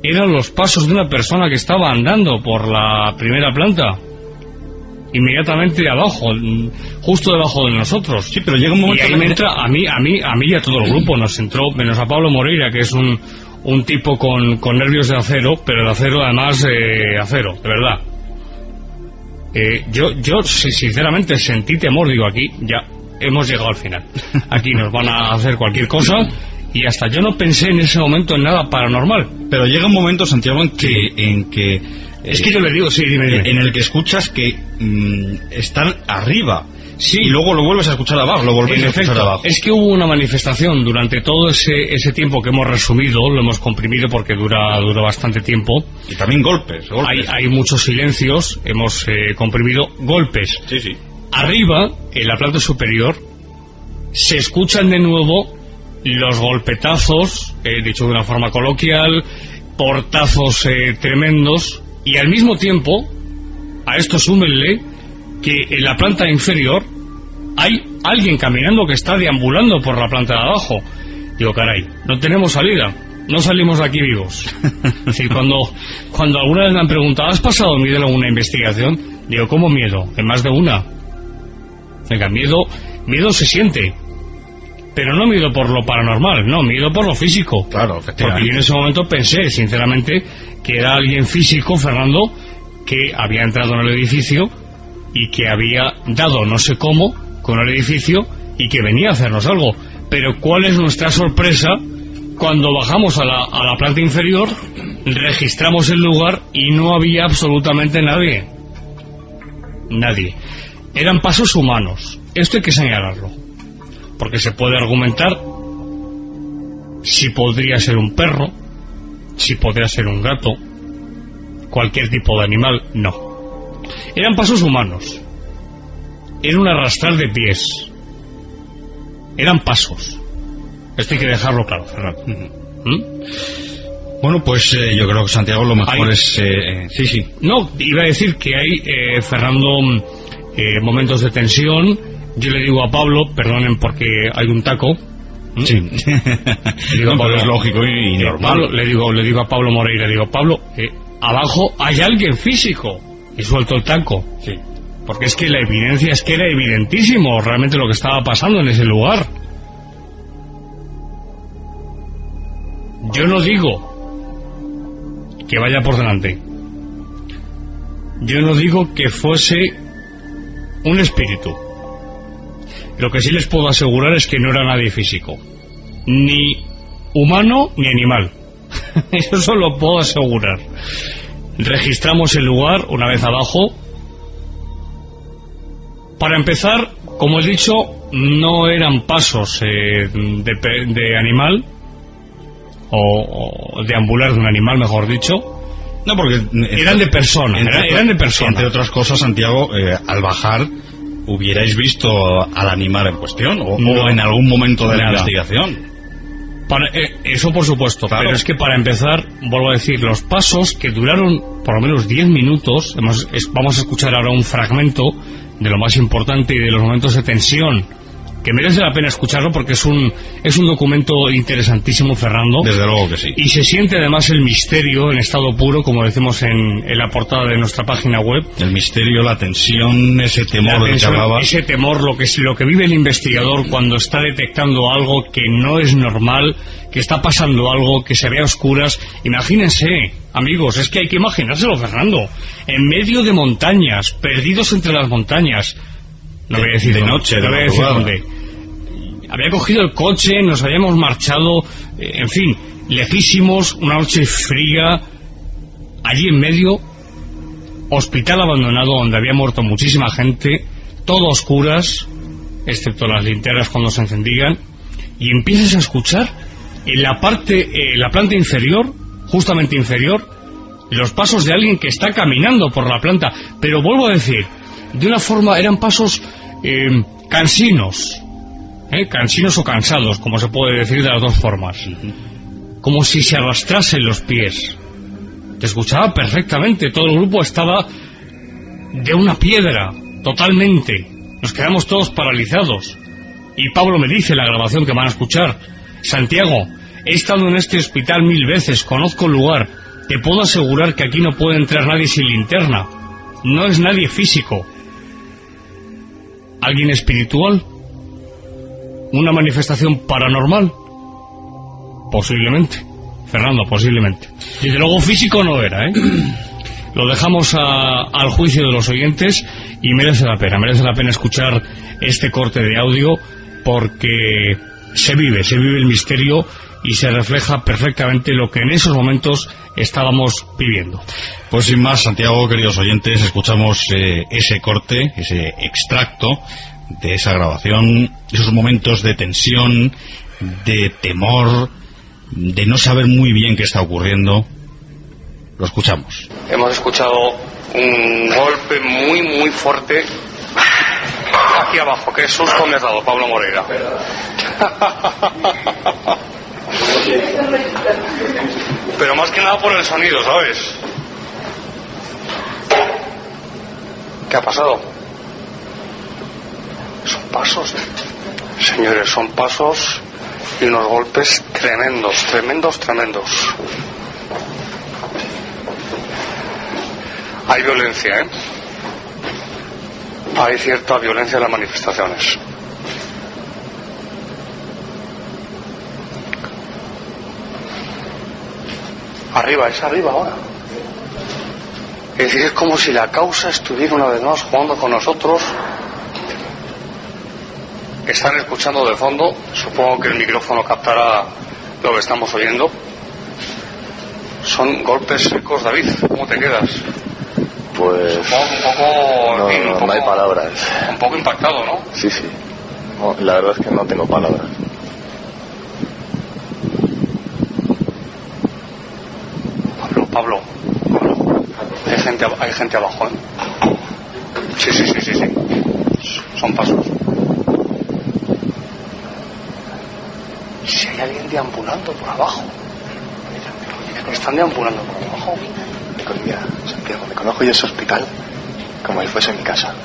Eran los pasos de una persona que estaba andando por la primera planta, inmediatamente abajo, justo debajo de nosotros. Sí, pero llega un momento y ahí me entra a mí y a todo el grupo nos entró, menos a Pablo Moreira, que es un tipo con nervios de acero, pero de acero además acero, de verdad. Yo sinceramente sentí temor, digo, aquí ya hemos llegado al final. Aquí nos van a hacer cualquier cosa. Y hasta yo no pensé en ese momento en nada paranormal. Pero llega un momento, Santiago, en que es que yo le digo, sí, dime. En el que escuchas que están arriba. Sí. Y luego lo vuelves a escuchar abajo, lo volvéis a escuchar abajo. Es que hubo una manifestación durante todo ese tiempo que hemos resumido, lo hemos comprimido porque dura bastante tiempo. Y también golpes. Hay muchos silencios, hemos comprimido golpes. Sí. Arriba, en la planta superior, se escuchan de nuevo los golpetazos, dicho de una forma coloquial, portazos tremendos, y al mismo tiempo, a esto súmenle que en la planta inferior hay alguien caminando que está deambulando por la planta de abajo. Digo, caray, no tenemos salida, no salimos de aquí vivos. Es decir, cuando alguna vez me han preguntado, ¿has pasado miedo en alguna investigación? Digo, ¿cómo miedo? En más de una. Venga, miedo se siente. Pero no miedo por lo paranormal, no, miedo por lo físico. Claro, efectivamente. Porque yo en ese momento pensé, sinceramente, que era alguien físico, Fernando, que había entrado en el edificio y que había dado no sé cómo con el edificio y que venía a hacernos algo. Pero ¿cuál es nuestra sorpresa cuando bajamos a la planta inferior, registramos el lugar y no había absolutamente nadie? Nadie. Eran pasos humanos. Esto hay que señalarlo. Porque se puede argumentar si podría ser un perro, si podría ser un gato, cualquier tipo de animal. No. Eran pasos humanos. Era un arrastrar de pies. Eran pasos. Esto hay que dejarlo claro, Fernando. Bueno, pues yo creo que, Santiago, lo mejor es... Sí. No, iba a decir que hay, Fernando, momentos de tensión. Yo le digo a Pablo, perdonen porque hay un taco. Sí. Le digo a Pablo, es lógico y normal. Pablo, le digo a Pablo Moreira, digo, Pablo, abajo hay alguien físico. Y suelto el taco. Sí. Porque es que la evidencia es que era evidentísimo realmente lo que estaba pasando en ese lugar. Yo no digo que vaya por delante. Yo no digo que fuese un espíritu. Lo que sí les puedo asegurar es que no era nadie físico, ni humano ni animal. Eso lo puedo asegurar. Registramos el lugar una vez abajo Para empezar, como he dicho, no eran pasos de animal, o deambular de un animal, mejor dicho. No, porque eran de persona, eran de persona. Entre otras cosas, Santiago, al bajar, ¿hubierais visto al animal en cuestión? ¿O en algún momento de la investigación? Eso por supuesto, claro. Pero es que para empezar, vuelvo a decir, los pasos que duraron por lo menos 10 minutos, vamos a escuchar ahora un fragmento de lo más importante y de los momentos de tensión, que merece la pena escucharlo porque es un documento interesantísimo, Fernando. Desde luego que sí. Y se siente además el misterio en estado puro, como decimos en la portada de nuestra página web. El misterio, la tensión, ese temor del que hablabas. Ese temor, lo que vive el investigador cuando está detectando algo que no es normal, que está pasando algo, que se ve a oscuras. Imagínense, amigos, es que hay que imaginárselo, Fernando. En medio de montañas, perdidos entre las montañas. No voy a decir de noche, no voy a decir dónde. Había cogido el coche, nos habíamos marchado, en fin, lejísimos, una noche fría, allí en medio, hospital abandonado donde había muerto muchísima gente, todo a oscuras, excepto las linternas cuando se encendían, y empiezas a escuchar en la planta inferior, justamente inferior, los pasos de alguien que está caminando por la planta, pero vuelvo a decir, de una forma, eran pasos cansinos, cansinos o cansados, como se puede decir de las dos formas, como si se arrastrasen los pies. Te escuchaba perfectamente, todo el grupo estaba de una piedra, totalmente. Nos quedamos todos paralizados. Y Pablo me dice en la grabación que van a escuchar: Santiago, he estado en este hospital 1000 veces, conozco el lugar, te puedo asegurar que aquí no puede entrar nadie sin linterna. No es nadie físico. ¿Alguien espiritual? ¿Una manifestación paranormal? Posiblemente, Fernando, posiblemente. Desde luego físico no era, Lo dejamos al juicio de los oyentes y merece la pena escuchar este corte de audio porque se vive el misterio y se refleja perfectamente lo que en esos momentos estábamos viviendo. Pues sin más, Santiago, queridos oyentes, escuchamos ese corte, ese extracto de esa grabación, esos momentos de tensión, de temor, de no saber muy bien qué está ocurriendo. Lo escuchamos. Hemos escuchado un golpe muy muy fuerte aquí abajo. ¿Qué susto me has dado, Pablo Moreira? Pero más que nada por el sonido, ¿sabes? ¿Qué ha pasado? Son pasos, señores, son pasos y unos golpes tremendos. Hay violencia, Hay cierta violencia en las manifestaciones. Es arriba ahora. Es decir, es como si la causa estuviera una vez más jugando con nosotros. Están escuchando de fondo, supongo que el micrófono captará lo que estamos oyendo. Son golpes secos, David. ¿Cómo te quedas? Pues no hay palabras. Un poco impactado, ¿no? Sí. No, la verdad es que no tengo palabras. Pablo. Hay gente abajo, Sí. Son pasos. Si hay alguien deambulando por abajo. Están deambulando por abajo. Mira, Santiago, me conozco yo ese hospital como si fuese mi casa.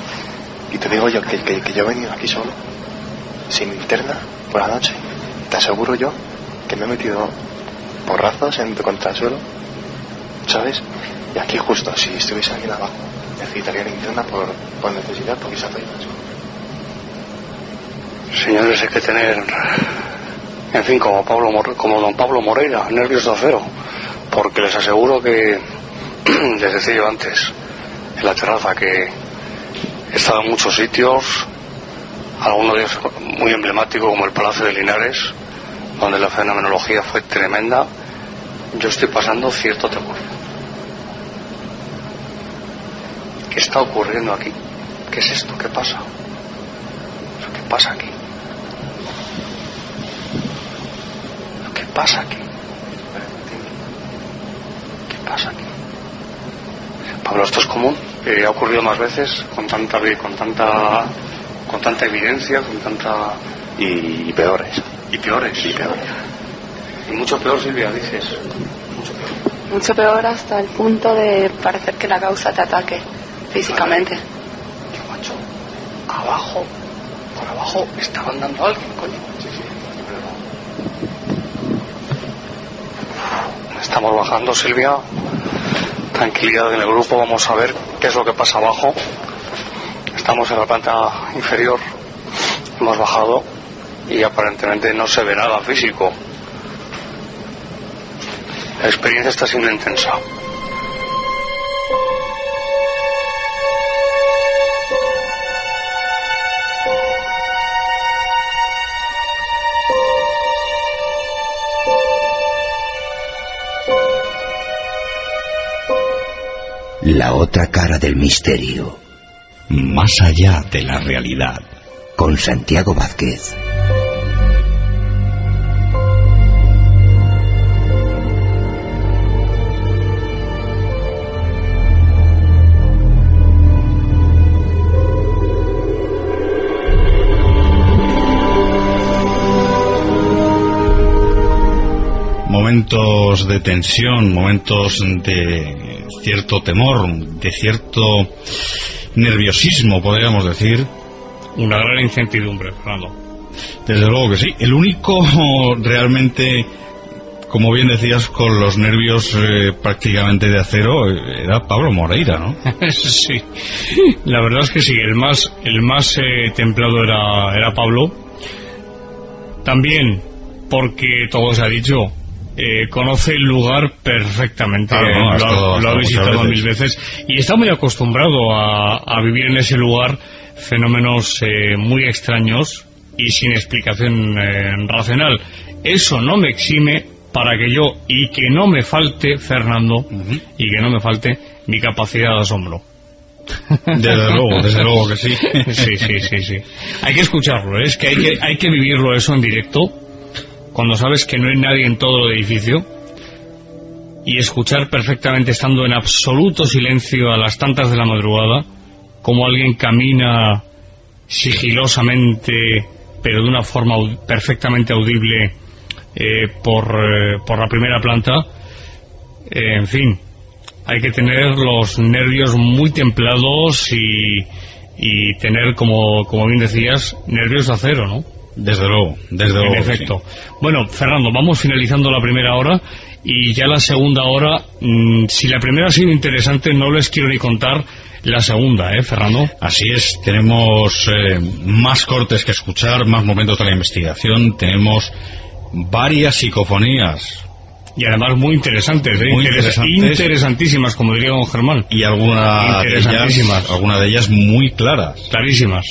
Y te digo yo que yo he venido aquí solo, sin linterna, por la noche. Te aseguro yo que me he metido porrazos contra el suelo, ¿sabes? Y aquí justo, si estuviese aquí abajo, necesitaría linterna por necesidad, porque se hace eso. Señores, hay que tener, en fin, como don Pablo Moreira, nervios de acero, porque les aseguro que, les decía yo antes, en la terraza, que he estado en muchos sitios, algunos de ellos muy emblemáticos, como el Palacio de Linares, donde la fenomenología fue tremenda. Yo estoy pasando cierto temor. ¿Qué está ocurriendo aquí? ¿Qué es esto? ¿Qué pasa? ¿Qué pasa aquí? ¿Qué pasa aquí? ¿Qué pasa aquí? Pablo, ¿esto es común? ¿Ha ocurrido más veces con tanta evidencia, con tanta... Y peores. Y peores. Y mucho peor, Silvia, dices. Mucho peor. Mucho peor hasta el punto de parecer que la causa te ataque físicamente. Qué macho. Abajo, por abajo, estaban dando a alguien, coño. Sí. Estamos bajando, Silvia. Tranquilidad en el grupo, vamos a ver qué es lo que pasa abajo. Estamos en la planta inferior. Hemos bajado y aparentemente no se ve nada físico. La experiencia está siendo intensa. La otra cara del misterio. Más allá de la realidad. Con Santiago Vázquez. Momentos de tensión, momentos de cierto temor, de cierto nerviosismo, podríamos decir. Una gran incertidumbre, Fernando. Desde luego que sí. El único realmente, como bien decías, con los nervios prácticamente de acero, era Pablo Moreira, ¿no? Sí, la verdad es que sí. El más templado era Pablo. También porque, todo se ha dicho, conoce el lugar perfectamente. Claro, lo ha visitado mil veces y está muy acostumbrado a vivir en ese lugar fenómenos muy extraños y sin explicación racional. Eso no me exime para que yo, y que no me falte, Fernando, y que no me falte mi capacidad de asombro. Desde luego que sí. Sí. Hay que escucharlo, es que hay que vivirlo eso en directo, cuando sabes que no hay nadie en todo el edificio, y escuchar perfectamente, estando en absoluto silencio a las tantas de la madrugada, como alguien camina sigilosamente, pero de una forma perfectamente audible, por la primera planta. En fin, hay que tener los nervios muy templados y tener, como bien decías, nervios de acero, ¿no? Desde luego. En efecto. Sí. Bueno, Fernando, vamos finalizando la primera hora y ya la segunda hora, si la primera ha sido interesante, no les quiero ni contar la segunda, Fernando. Así es, tenemos más cortes que escuchar, más momentos de la investigación, tenemos varias psicofonías. Y además muy interesantes, interesantísimas, como diría don Germán. Y alguna de ellas muy claras. Clarísimas.